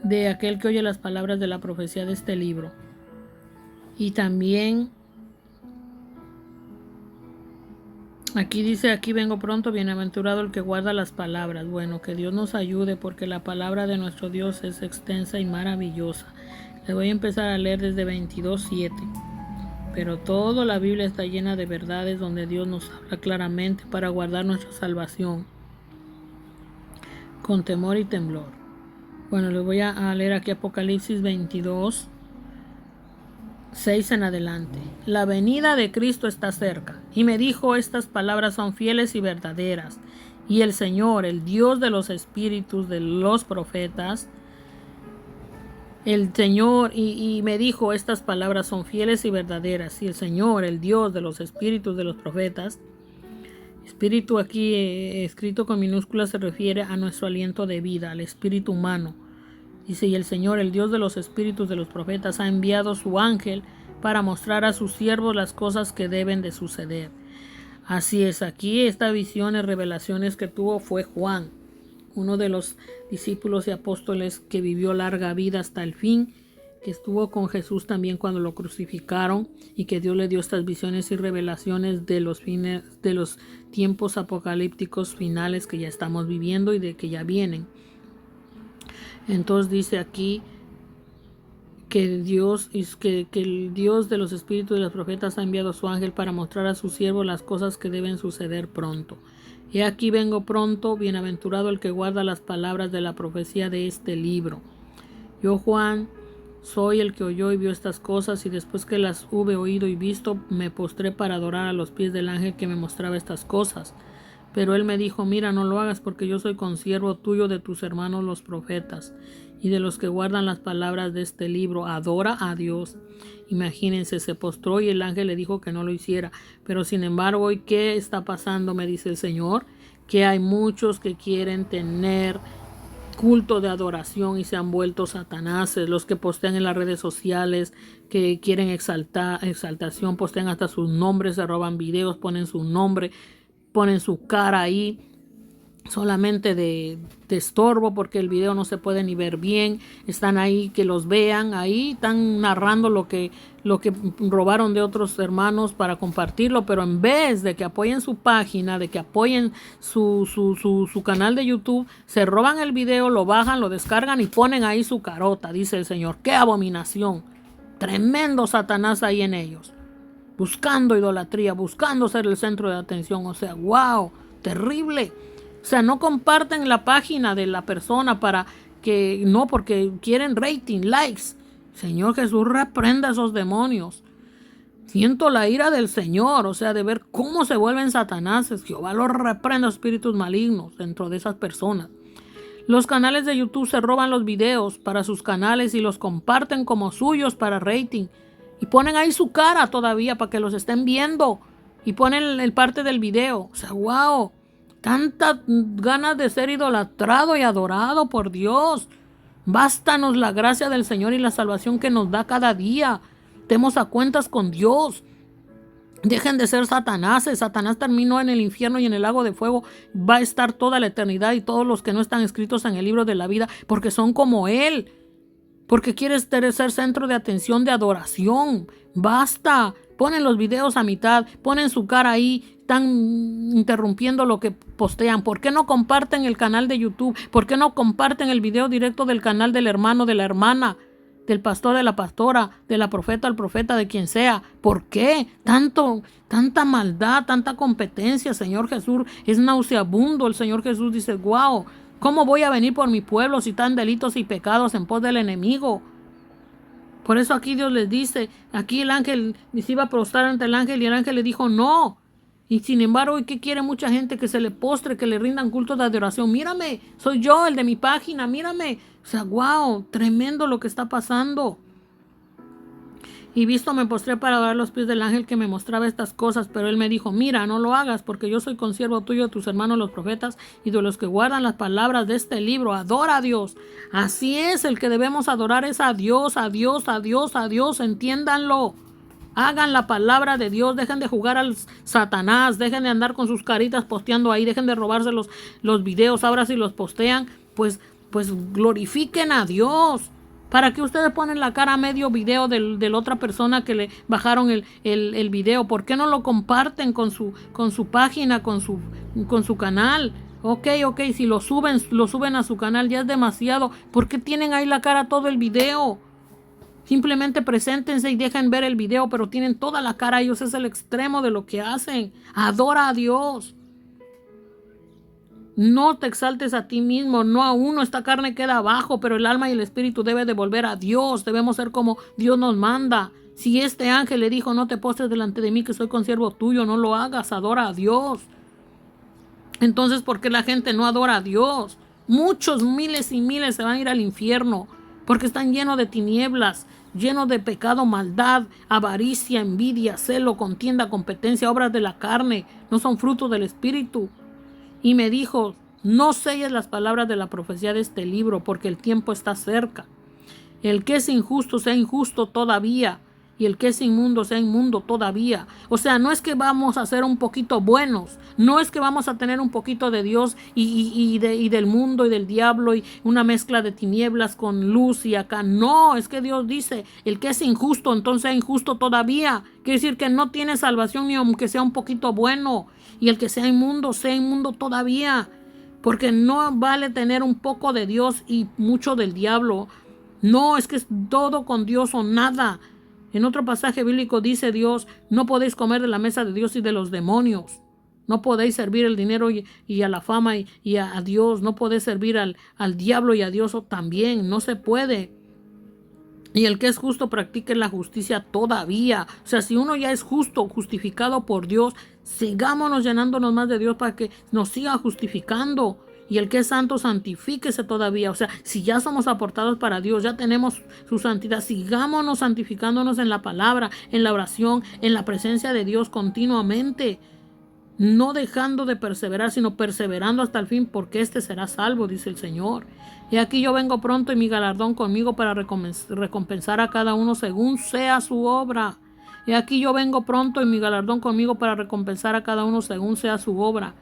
de aquel que oye las palabras de la profecía de este libro. Y también aquí dice, aquí vengo pronto, bienaventurado el que guarda las palabras. Bueno, que Dios nos ayude porque la palabra de nuestro Dios es extensa y maravillosa. Le voy a empezar a leer desde 22:7. Pero toda la Biblia está llena de verdades donde Dios nos habla claramente para guardar nuestra salvación con temor y temblor. Bueno, les voy a leer aquí Apocalipsis 22, 6 en adelante. La venida de Cristo está cerca. Y me dijo, estas palabras son fieles y verdaderas. Y el Señor, el Dios de los espíritus de los profetas, el Señor, y me dijo, estas palabras son fieles y verdaderas. Y el Señor, el Dios de los espíritus de los profetas, espíritu aquí escrito con minúsculas se refiere a nuestro aliento de vida, al espíritu humano. Dice, y el Señor, el Dios de los espíritus de los profetas, ha enviado su ángel para mostrar a sus siervos las cosas que deben de suceder. Así es, aquí esta visión y revelaciones que tuvo fue Juan, uno de los discípulos y apóstoles que vivió larga vida hasta el fin, que estuvo con Jesús también cuando lo crucificaron y que Dios le dio estas visiones y revelaciones de los fines, de los tiempos apocalípticos finales que ya estamos viviendo y de que ya vienen. Entonces dice aquí que el Dios de los espíritus de los profetas ha enviado a su ángel para mostrar a su siervo las cosas que deben suceder pronto. Y aquí vengo pronto, bienaventurado el que guarda las palabras de la profecía de este libro. Yo, Juan, soy el que oyó y vio estas cosas, y después que las hube oído y visto, me postré para adorar a los pies del ángel que me mostraba estas cosas. Pero él me dijo, mira, no lo hagas, porque yo soy consiervo tuyo de tus hermanos los profetas, y de los que guardan las palabras de este libro. Adora a Dios. Imagínense, se postró y el ángel le dijo que no lo hiciera. Pero sin embargo, ¿y qué está pasando? Me dice el Señor, que hay muchos que quieren tener culto de adoración y se han vuelto satanáses. Los que postean en las redes sociales, que quieren exaltación, postean hasta sus nombres, se roban videos, ponen su nombre, ponen su cara ahí solamente de estorbo, porque el video no se puede ni ver bien. Están ahí que los vean, ahí están narrando lo que robaron de otros hermanos para compartirlo, pero en vez de que apoyen su página, de que apoyen su canal de YouTube, se roban el video, lo bajan, lo descargan y ponen ahí su carota, dice el Señor. ¡Qué abominación! Tremendo Satanás ahí en ellos, buscando idolatría, buscando ser el centro de atención. O sea, wow, terrible. O sea, no comparten la página de la persona para que, no, porque quieren rating, likes. Señor Jesús, reprenda a esos demonios. Siento la ira del Señor, o sea, de ver cómo se vuelven satanáses. Jehová los reprenda, espíritus malignos dentro de esas personas. Los canales de YouTube se roban los videos para sus canales y los comparten como suyos para rating. Y ponen ahí su cara todavía para que los estén viendo. Y ponen el parte del video. O sea, wow. Tantas ganas de ser idolatrado y adorado por Dios. Bástanos la gracia del Señor y la salvación que nos da cada día. Estemos a cuentas con Dios. Dejen de ser satanáses. Satanás terminó en el infierno y en el lago de fuego. Va a estar toda la eternidad, y todos los que no están escritos en el libro de la vida, porque son como él. Porque quieres ser centro de atención, de adoración. Basta. Ponen los videos a mitad, ponen su cara ahí, están interrumpiendo lo que postean. ¿Por qué no comparten el canal de YouTube? ¿Por qué no comparten el video directo del canal del hermano, de la hermana, del pastor, de la pastora, de la profeta, al profeta, de quien sea? ¿Por qué? Tanta maldad, tanta competencia, Señor Jesús. Es nauseabundo. El Señor Jesús dice, wow, ¿cómo voy a venir por mi pueblo si están delitos y pecados en pos del enemigo? Por eso aquí Dios les dice, aquí el ángel se iba a prostrar ante el ángel y el ángel le dijo no. Y sin embargo, ¿qué quiere mucha gente? Que se le postre, que le rindan culto de adoración. Mírame, soy yo, el de mi página, mírame. O sea, wow, tremendo lo que está pasando. Y visto me postré para adorar los pies del ángel que me mostraba estas cosas, pero él me dijo, mira, no lo hagas, porque yo soy consiervo tuyo de tus hermanos los profetas y de los que guardan las palabras de este libro. Adora a Dios. Así es, el que debemos adorar es a Dios, a Dios, a Dios, a Dios, entiéndanlo. Hagan la palabra de Dios, dejen de jugar al Satanás, dejen de andar con sus caritas posteando ahí, dejen de robarse los videos. Ahora si los postean, pues glorifiquen a Dios. ¿Para qué ustedes ponen la cara a medio video de la otra persona que le bajaron el video? ¿Por qué no lo comparten con su página, con su canal? Ok, si lo suben a su canal ya es demasiado. ¿Por qué tienen ahí la cara todo el video? Simplemente preséntense y dejen ver el video, pero tienen toda la cara. Ellos es el extremo de lo que hacen. Adora a Dios. No te exaltes a ti mismo, no a uno. Esta carne queda abajo, pero el alma y el espíritu debe de volver a Dios. Debemos ser como Dios nos manda. Si este ángel le dijo, no te postres delante de mí, que soy consiervo tuyo, no lo hagas, adora a Dios. Entonces, ¿por qué la gente no adora a Dios? Muchos, miles y miles se van a ir al infierno, porque están llenos de tinieblas, llenos de pecado, maldad, avaricia, envidia, celo, contienda, competencia, obras de la carne. No son frutos del espíritu. Y me dijo, no selles las palabras de la profecía de este libro, porque el tiempo está cerca. El que es injusto sea injusto todavía, y el que es inmundo sea inmundo todavía. O sea, no es que vamos a ser un poquito buenos, no es que vamos a tener un poquito de Dios y del mundo y del diablo y una mezcla de tinieblas con luz y acá. No, es que Dios dice, el que es injusto entonces sea injusto todavía. Quiere decir que no tiene salvación ni aunque sea un poquito bueno. Y el que sea inmundo todavía. Porque no vale tener un poco de Dios y mucho del diablo. No, es que es todo con Dios o nada. En otro pasaje bíblico dice Dios, no podéis comer de la mesa de Dios y de los demonios. No podéis servir el dinero y a la fama y a Dios. No podéis servir al diablo y a Dios también. No se puede. Y el que es justo practique la justicia todavía. O sea, si uno ya es justo, justificado por Dios, sigámonos llenándonos más de Dios para que nos siga justificando. Y el que es santo, santifíquese todavía. O sea, si ya somos aportados para Dios, ya tenemos su santidad, sigámonos santificándonos en la palabra, en la oración, en la presencia de Dios continuamente. No dejando de perseverar, sino perseverando hasta el fin, porque éste será salvo, dice el Señor. Y aquí yo vengo pronto y mi galardón conmigo para recompensar a cada uno según sea su obra. Y aquí yo vengo pronto y mi galardón conmigo para recompensar a cada uno según sea su obra.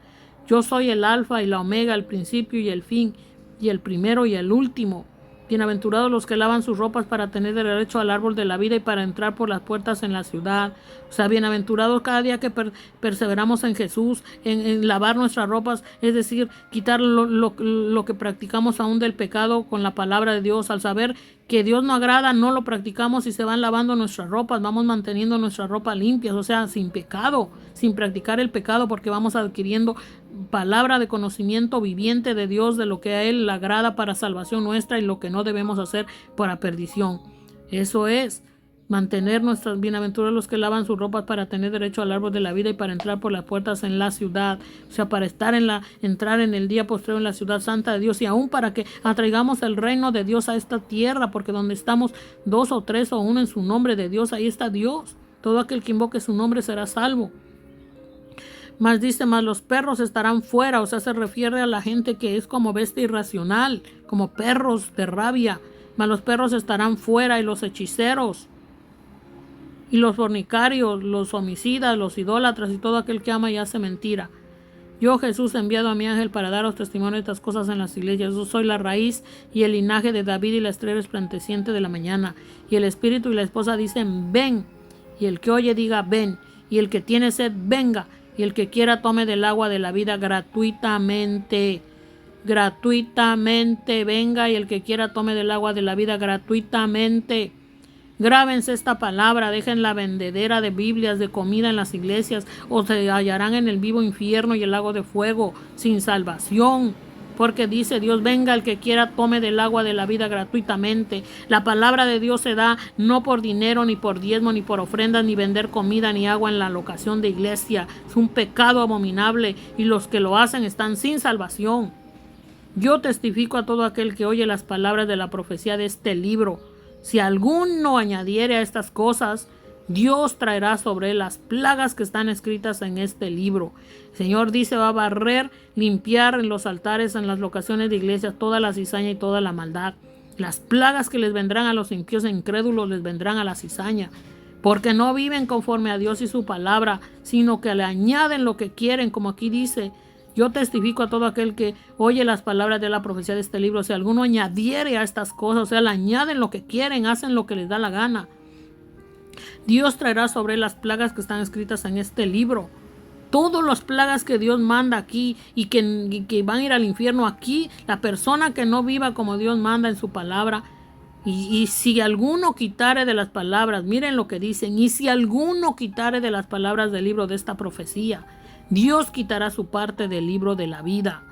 Yo soy el alfa y la omega, el principio y el fin, y el primero y el último. Bienaventurados los que lavan sus ropas para tener derecho al árbol de la vida y para entrar por las puertas en la ciudad. O sea, bienaventurados cada día que perseveramos en Jesús, en lavar nuestras ropas, es decir, quitar lo que practicamos aún del pecado con la palabra de Dios. Al saber que Dios no agrada, no lo practicamos y se van lavando nuestras ropas, vamos manteniendo nuestras ropas limpias, o sea, sin pecado, sin practicar el pecado, porque vamos adquiriendo palabra de conocimiento viviente de Dios, de lo que a Él le agrada para salvación nuestra y lo que no debemos hacer para perdición. Eso es mantener nuestras bienaventurados los que lavan sus ropas para tener derecho al árbol de la vida y para entrar por las puertas en la ciudad. O sea, para entrar en el día postrero en la ciudad santa de Dios y aún para que atraigamos el reino de Dios a esta tierra, porque donde estamos dos o tres o uno en su nombre de Dios, ahí está Dios. Todo aquel que invoque su nombre será salvo. Más dice, más los perros estarán fuera. O sea, se refiere a la gente que es como bestia irracional, como perros de rabia. Más los perros estarán fuera y los hechiceros y los fornicarios, los homicidas, los idólatras y todo aquel que ama y hace mentira. Yo, Jesús, he enviado a mi ángel para daros testimonio de estas cosas en las iglesias. Yo soy la raíz y el linaje de David y la estrella resplandeciente de la mañana. Y el espíritu y la esposa dicen, ven. Y el que oye diga, ven. Y el que tiene sed, venga. Y el que quiera tome del agua de la vida gratuitamente. Gratuitamente, venga. Y el que quiera tome del agua de la vida gratuitamente. Grábense esta palabra, dejen la vendedera de Biblias, de comida en las iglesias, o se hallarán en el vivo infierno y el lago de fuego, sin salvación. porque dice Dios, venga el que quiera, tome del agua de la vida gratuitamente. La palabra de Dios se da no por dinero, ni por diezmo, ni por ofrendas, ni vender comida, ni agua en la locación de iglesia. Es un pecado abominable y los que lo hacen están sin salvación. Yo testifico a todo aquel que oye las palabras de la profecía de este libro. Si alguno añadiere a estas cosas, Dios traerá sobre él las plagas que están escritas en este libro. El Señor dice, va a barrer, limpiar en los altares, en las locaciones de iglesia, toda la cizaña y toda la maldad. Las plagas que les vendrán a los impíos e incrédulos les vendrán a la cizaña, porque no viven conforme a Dios y su palabra, sino que le añaden lo que quieren, como aquí dice. Yo testifico a todo aquel que oye las palabras de la profecía de este libro. Si alguno añadiere a estas cosas, o sea, le añaden lo que quieren, hacen lo que les da la gana, Dios traerá sobre las plagas que están escritas en este libro. Todas las plagas que Dios manda aquí y que van a ir al infierno aquí, la persona que no viva como Dios manda en su palabra. Y si alguno quitare de las palabras, miren lo que dicen, y si alguno quitare de las palabras del libro de esta profecía, Dios quitará su parte del libro de la vida.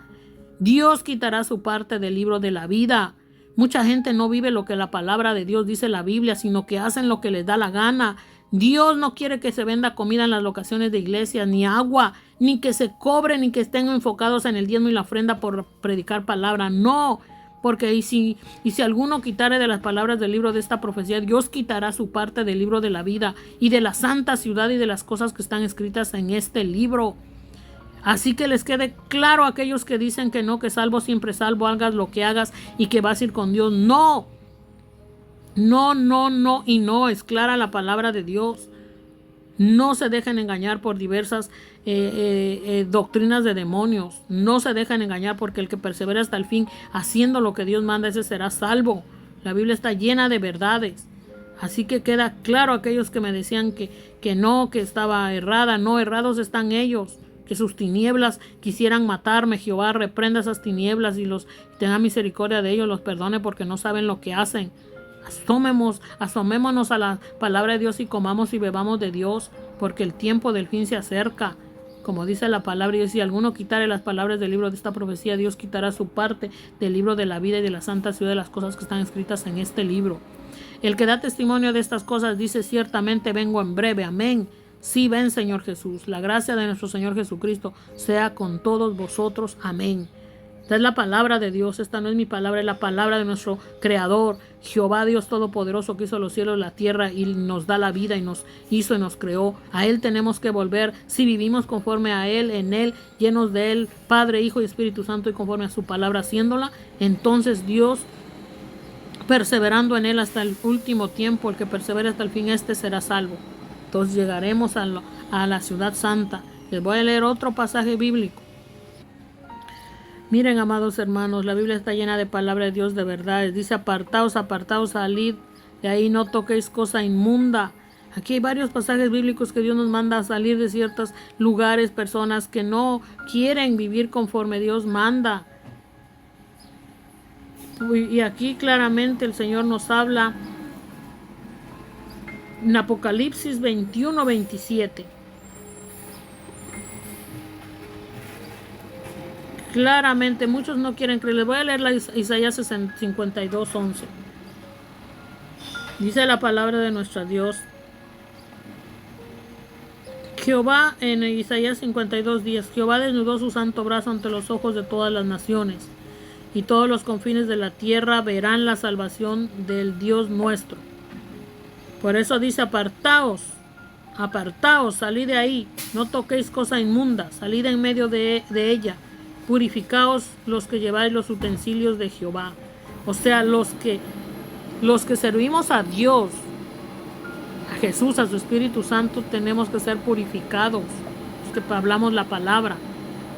Dios quitará su parte del libro de la vida. Mucha gente no vive lo que la palabra de Dios dice en la Biblia, sino que hacen lo que les da la gana. Dios no quiere que se venda comida en las locaciones de iglesia, ni agua, ni que se cobre, ni que estén enfocados en el diezmo y la ofrenda por predicar palabra. No, porque y si alguno quitare de las palabras del libro de esta profecía, Dios quitará su parte del libro de la vida y de la santa ciudad y de las cosas que están escritas en este libro. Así que les quede claro a aquellos que dicen que no, que salvo siempre salvo, hagas lo que hagas y que vas a ir con Dios. No, no, no, no y no. Es clara la palabra de Dios. No se dejen engañar por diversas doctrinas de demonios. No se dejen engañar, porque el que persevera hasta el fin haciendo lo que Dios manda, ese será salvo. La Biblia está llena de verdades. Así que queda claro a aquellos que me decían que no, que estaba errada. No, errados están ellos, que sus tinieblas quisieran matarme. Jehová reprenda esas tinieblas y tenga misericordia de ellos, los perdone, porque no saben lo que hacen. Asomémonos a la palabra de Dios y comamos y bebamos de Dios, porque el tiempo del fin se acerca. Como dice la palabra, y si alguno quitare las palabras del libro de esta profecía, Dios quitará su parte del libro de la vida y de la santa ciudad, de las cosas que están escritas en este libro. El que da testimonio de estas cosas dice, ciertamente vengo en breve. Amén. Sí, ven, Señor Jesús. La gracia de nuestro Señor Jesucristo sea con todos vosotros. Amén. Esta es la palabra de Dios. Esta no es mi palabra, es la palabra de nuestro Creador, Jehová Dios Todopoderoso, que hizo los cielos y la tierra y nos da la vida y nos hizo y nos creó. A Él tenemos que volver. Si vivimos conforme a Él, en Él, llenos de Él, Padre, Hijo y Espíritu Santo, y conforme a su palabra haciéndola, entonces Dios, perseverando en Él hasta el último tiempo, el que persevera hasta el fin, este será salvo. Entonces llegaremos a la ciudad santa. Les voy a leer otro pasaje bíblico. Miren, amados hermanos, la Biblia está llena de palabra de Dios de verdades. Dice, apartaos, apartaos, salid de ahí, no toquéis cosa inmunda. Aquí hay varios pasajes bíblicos que Dios nos manda a salir de ciertos lugares, personas que no quieren vivir conforme Dios manda. Y aquí claramente el Señor nos habla en Apocalipsis 21-27. Claramente, muchos no quieren creer. Les voy a leer la Isaías 52:11. Dice la palabra de nuestro Dios. Jehová, en Isaías 52:10, Jehová desnudó su santo brazo ante los ojos de todas las naciones, y todos los confines de la tierra verán la salvación del Dios nuestro. Por eso dice, apartaos, apartaos, salid de ahí, no toquéis cosa inmunda, salid en medio de ella. Purificaos los que lleváis los utensilios de Jehová. O sea, los que servimos a Dios, a Jesús, a su Espíritu Santo, tenemos que ser purificados, los que hablamos la palabra.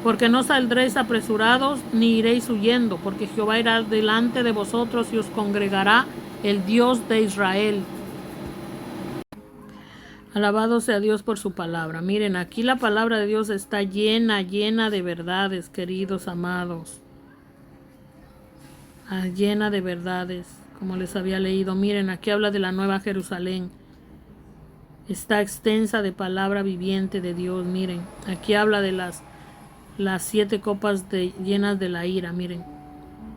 Porque no saldréis apresurados ni iréis huyendo, porque Jehová irá delante de vosotros y os congregará el Dios de Israel. Alabado sea Dios por su palabra. Miren, aquí la palabra de Dios está llena de verdades, queridos amados. Llena de verdades, como les había leído. Miren, aquí habla de la Nueva Jerusalén. Está extensa de palabra viviente de Dios. Miren, aquí habla de las las 7 copas llenas de la ira. Miren,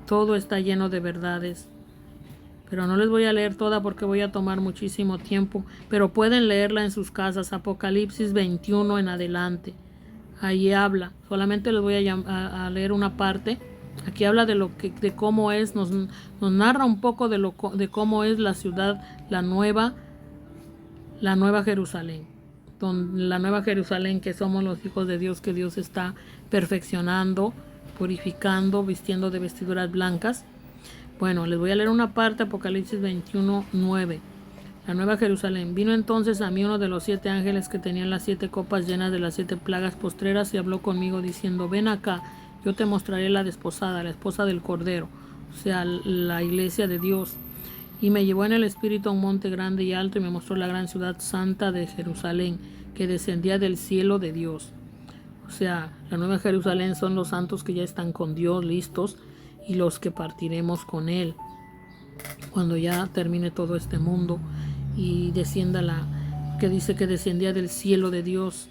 todo está lleno de verdades. Pero no les voy a leer toda porque voy a tomar muchísimo tiempo. Pero pueden leerla en sus casas. Apocalipsis 21 en adelante. Ahí habla. Solamente les voy a leer una parte. Aquí habla de cómo es. Nos narra un poco de cómo es la ciudad, la nueva Jerusalén. La nueva Jerusalén, que somos los hijos de Dios, que Dios está perfeccionando, purificando, vistiendo de vestiduras blancas. Bueno, les voy a leer una parte, Apocalipsis 21, 9. La nueva Jerusalén. Vino entonces a mí uno de los 7 ángeles que tenían las 7 copas llenas de las 7 plagas postreras y habló conmigo diciendo: ven acá, yo te mostraré la desposada, la esposa del Cordero, o sea, la iglesia de Dios. Y me llevó en el espíritu a un monte grande y alto y me mostró la gran ciudad santa de Jerusalén, que descendía del cielo de Dios. O sea, la nueva Jerusalén son los santos que ya están con Dios, listos, y los que partiremos con Él cuando ya termine todo este mundo y descienda que dice que descendía del cielo de Dios,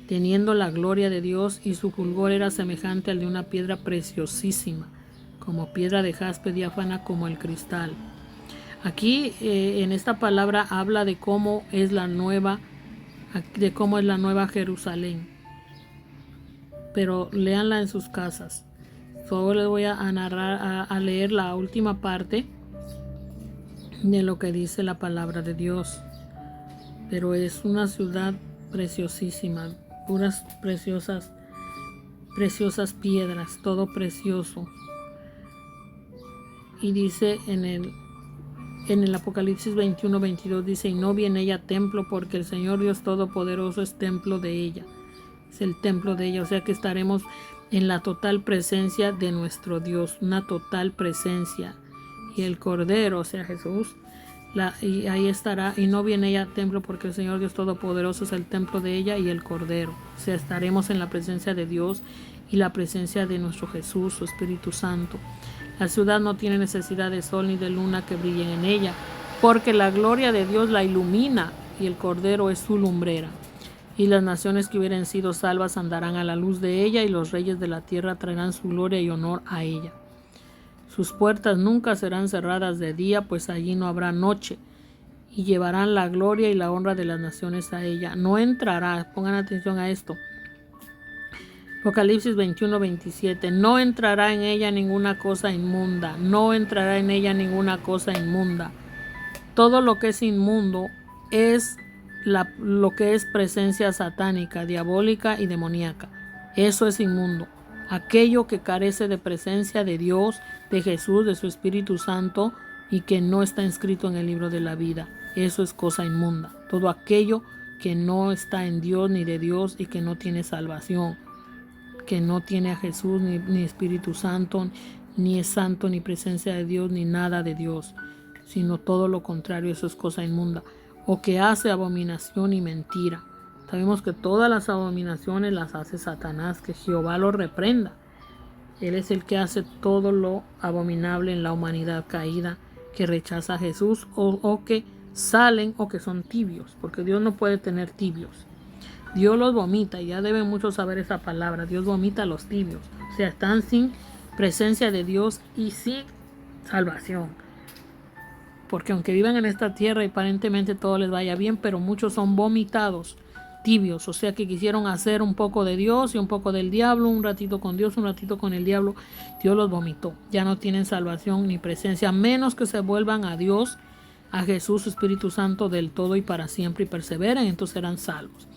teniendo la gloria de Dios, y su fulgor era semejante al de una piedra preciosísima, como piedra de jaspe diáfana como el cristal. Aquí en esta palabra habla de cómo es la nueva Jerusalén. Pero léanla en sus casas. Solo les voy a leer la última parte de lo que dice la palabra de Dios. Pero es una ciudad preciosísima, puras preciosas piedras, todo precioso. Y dice en el Apocalipsis 21, 22, dice: y no vi en ella templo, porque el Señor Dios Todopoderoso es templo de ella. Es el templo de ella, o sea que estaremos en la total presencia de nuestro Dios, una total presencia. Y el Cordero, o sea Jesús, y ahí estará. Y no vi en ella templo, porque el Señor Dios Todopoderoso es el templo de ella y el Cordero. O sea, estaremos en la presencia de Dios y la presencia de nuestro Jesús, su Espíritu Santo. La ciudad no tiene necesidad de sol ni de luna que brillen en ella, porque la gloria de Dios la ilumina y el Cordero es su lumbrera. Y las naciones que hubieran sido salvas andarán a la luz de ella, y los reyes de la tierra traerán su gloria y honor a ella. Sus puertas nunca serán cerradas de día, pues allí no habrá noche, y llevarán la gloria y la honra de las naciones a ella. No entrará, pongan atención a esto, Apocalipsis 21, 27, no entrará en ella ninguna cosa inmunda, no entrará en ella ninguna cosa inmunda. Todo lo que es inmundo es lo que es presencia satánica, diabólica y demoníaca. Eso es inmundo. Aquello que carece de presencia de Dios, de Jesús, de su Espíritu Santo, y que no está inscrito en el libro de la vida, eso es cosa inmunda. Todo aquello que no está en Dios ni de Dios y que no tiene salvación, que no tiene a Jesús ni Espíritu Santo, ni es santo, ni presencia de Dios, ni nada de Dios, sino todo lo contrario, eso es cosa inmunda. O que hace abominación y mentira. Sabemos que todas las abominaciones las hace Satanás, que Jehová lo reprenda. Él es el que hace todo lo abominable en la humanidad caída, que rechaza a Jesús o que salen o que son tibios, porque Dios no puede tener tibios. Dios los vomita, y ya deben muchos saber esa palabra. Dios vomita a los tibios, o sea, están sin presencia de Dios y sin salvación. Porque aunque vivan en esta tierra y aparentemente todo les vaya bien, pero muchos son vomitados, tibios, o sea que quisieron hacer un poco de Dios y un poco del diablo, un ratito con Dios, un ratito con el diablo. Dios los vomitó, ya no tienen salvación ni presencia, a menos que se vuelvan a Dios, a Jesús, su Espíritu Santo del todo y para siempre, y perseveren, entonces serán salvos.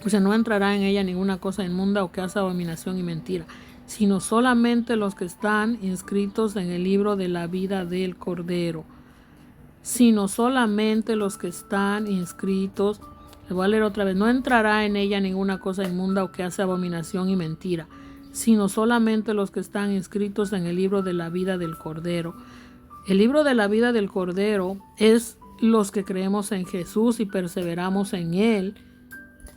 O sea, no entrará en ella ninguna cosa inmunda o que hace abominación y mentira, sino solamente los que están inscritos en el libro de la vida del Cordero. Sino solamente los que están inscritos, le voy a leer otra vez, no entrará en ella ninguna cosa inmunda o que hace abominación y mentira, sino solamente los que están inscritos en el libro de la vida del Cordero. El libro de la vida del Cordero es los que creemos en Jesús y perseveramos en Él,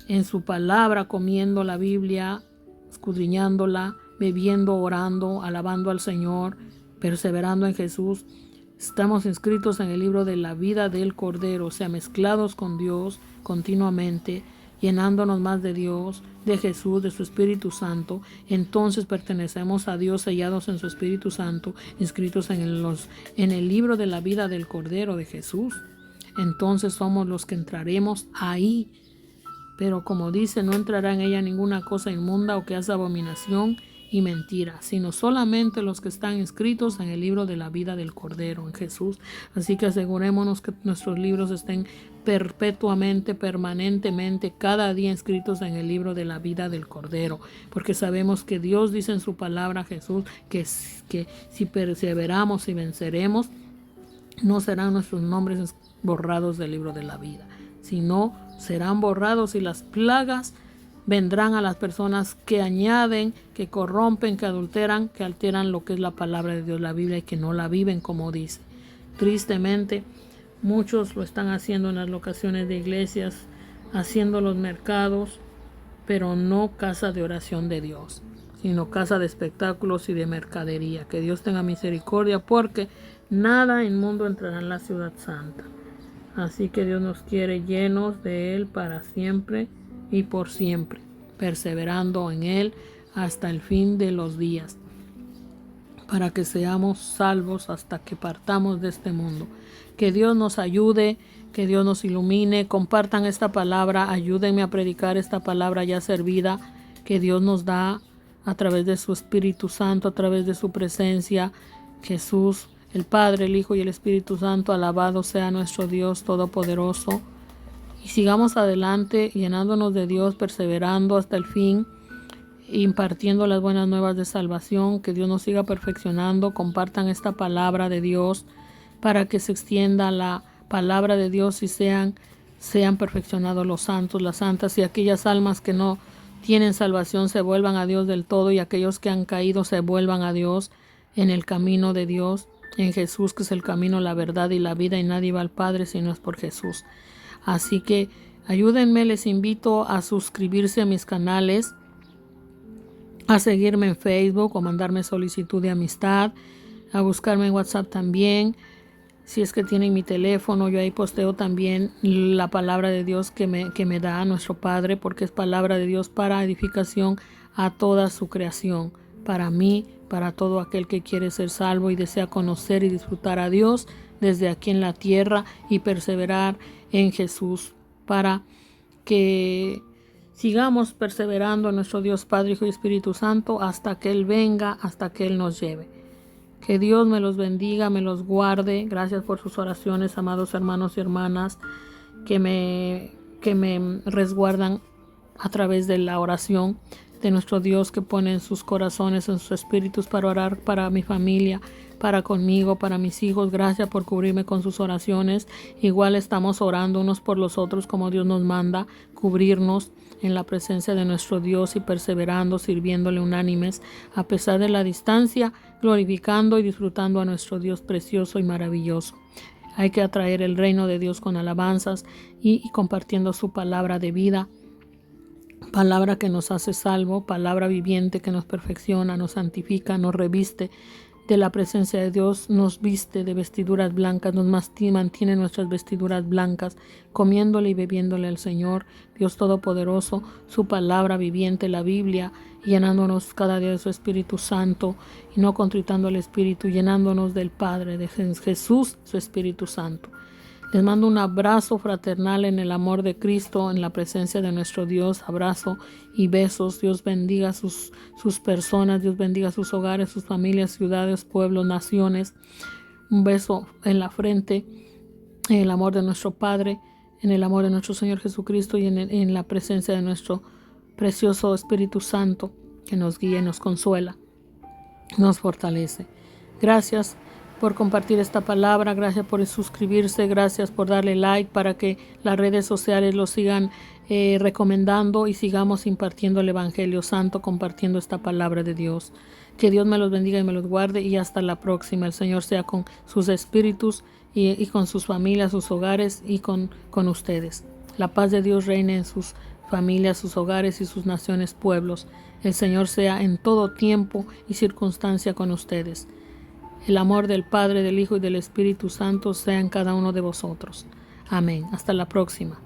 en su palabra, comiendo la Biblia, escudriñándola, bebiendo, orando, alabando al Señor, perseverando en Jesús. Estamos inscritos en el libro de la vida del Cordero, o sea, mezclados con Dios continuamente llenándonos más de Dios, de Jesús, de su Espíritu Santo, entonces pertenecemos a Dios, sellados en su Espíritu Santo, inscritos en el libro de la vida del Cordero de Jesús. Entonces somos los que entraremos ahí. Pero como dice, no entrará en ella ninguna cosa inmunda o que hace abominación y mentira, sino solamente los que están inscritos en el libro de la vida del Cordero, en Jesús. Así que asegurémonos que nuestros libros estén perpetuamente, permanentemente, cada día inscritos en el libro de la vida del Cordero, porque sabemos que Dios dice en su palabra, Jesús, que si perseveramos y venceremos, no serán nuestros nombres borrados del libro de la vida, sino serán borrados, y las plagas vendrán a las personas que añaden, que corrompen, que adulteran, que alteran lo que es la palabra de Dios, la Biblia, y que no la viven como dice. Tristemente, muchos lo están haciendo en las locaciones de iglesias, haciendo los mercados, pero no casa de oración de Dios, sino casa de espectáculos y de mercadería. Que Dios tenga misericordia, porque nada inmundo entrará en la ciudad santa. Así que Dios nos quiere llenos de Él para siempre y por siempre, perseverando en Él hasta el fin de los días, para que seamos salvos hasta que partamos de este mundo. Que Dios nos ayude, que Dios nos ilumine. Compartan esta palabra, ayúdenme a predicar esta palabra ya servida que Dios nos da a través de su Espíritu Santo, a través de su presencia. Jesús, el Padre, el Hijo y el Espíritu Santo, alabado sea nuestro Dios Todopoderoso. Y sigamos adelante, llenándonos de Dios, perseverando hasta el fin, impartiendo las buenas nuevas de salvación. Que Dios nos siga perfeccionando. Compartan esta palabra de Dios para que se extienda la palabra de Dios y sean perfeccionados los santos, las santas, y aquellas almas que no tienen salvación se vuelvan a Dios del todo, y aquellos que han caído se vuelvan a Dios en el camino de Dios, en Jesús, que es el camino, la verdad y la vida, y nadie va al Padre si no es por Jesús. Así que ayúdenme, les invito a suscribirse a mis canales, a seguirme en Facebook o mandarme solicitud de amistad, a buscarme en WhatsApp también. Si es que tienen mi teléfono, yo ahí posteo también la palabra de Dios que me da nuestro Padre, porque es palabra de Dios para edificación a toda su creación, para mí, para todo aquel que quiere ser salvo y desea conocer y disfrutar a Dios desde aquí en la tierra y perseverar en Jesús, para que sigamos perseverando en nuestro Dios Padre, Hijo y Espíritu Santo hasta que Él venga, hasta que Él nos lleve. Que Dios me los bendiga, me los guarde. Gracias por sus oraciones, amados hermanos y hermanas, que me resguardan a través de la oración de nuestro Dios, que pone en sus corazones, en sus espíritus, para orar para mi familia, para conmigo, para mis hijos. Gracias por cubrirme con sus oraciones. Igual estamos orando unos por los otros como Dios nos manda, cubrirnos en la presencia de nuestro Dios y perseverando, sirviéndole unánimes a pesar de la distancia, glorificando y disfrutando a nuestro Dios precioso y maravilloso. Hay que atraer el reino de Dios con alabanzas y compartiendo su palabra de vida, palabra que nos hace salvo, palabra viviente que nos perfecciona, nos santifica, nos reviste de la presencia de Dios, nos viste de vestiduras blancas, nos mantiene nuestras vestiduras blancas, comiéndole y bebiéndole al Señor, Dios Todopoderoso, su palabra viviente, la Biblia, llenándonos cada día de su Espíritu Santo y no contritando el Espíritu, llenándonos del Padre, de Jesús, su Espíritu Santo. Les mando un abrazo fraternal en el amor de Cristo, en la presencia de nuestro Dios. Abrazo y besos. Dios bendiga sus personas, Dios bendiga sus hogares, sus familias, ciudades, pueblos, naciones. Un beso en la frente, en el amor de nuestro Padre, en el amor de nuestro Señor Jesucristo y en la presencia de nuestro precioso Espíritu Santo, que nos guía y nos consuela, nos fortalece. Gracias por compartir esta palabra, gracias por suscribirse, gracias por darle like para que las redes sociales lo sigan recomendando y sigamos impartiendo el Evangelio Santo, compartiendo esta palabra de Dios. Que Dios me los bendiga y me los guarde, y hasta la próxima. El Señor sea con sus espíritus y con sus familias, sus hogares y con ustedes. La paz de Dios reine en sus familias, sus hogares y sus naciones, pueblos. El Señor sea en todo tiempo y circunstancia con ustedes. El amor del Padre, del Hijo y del Espíritu Santo sea en cada uno de vosotros. Amén. Hasta la próxima.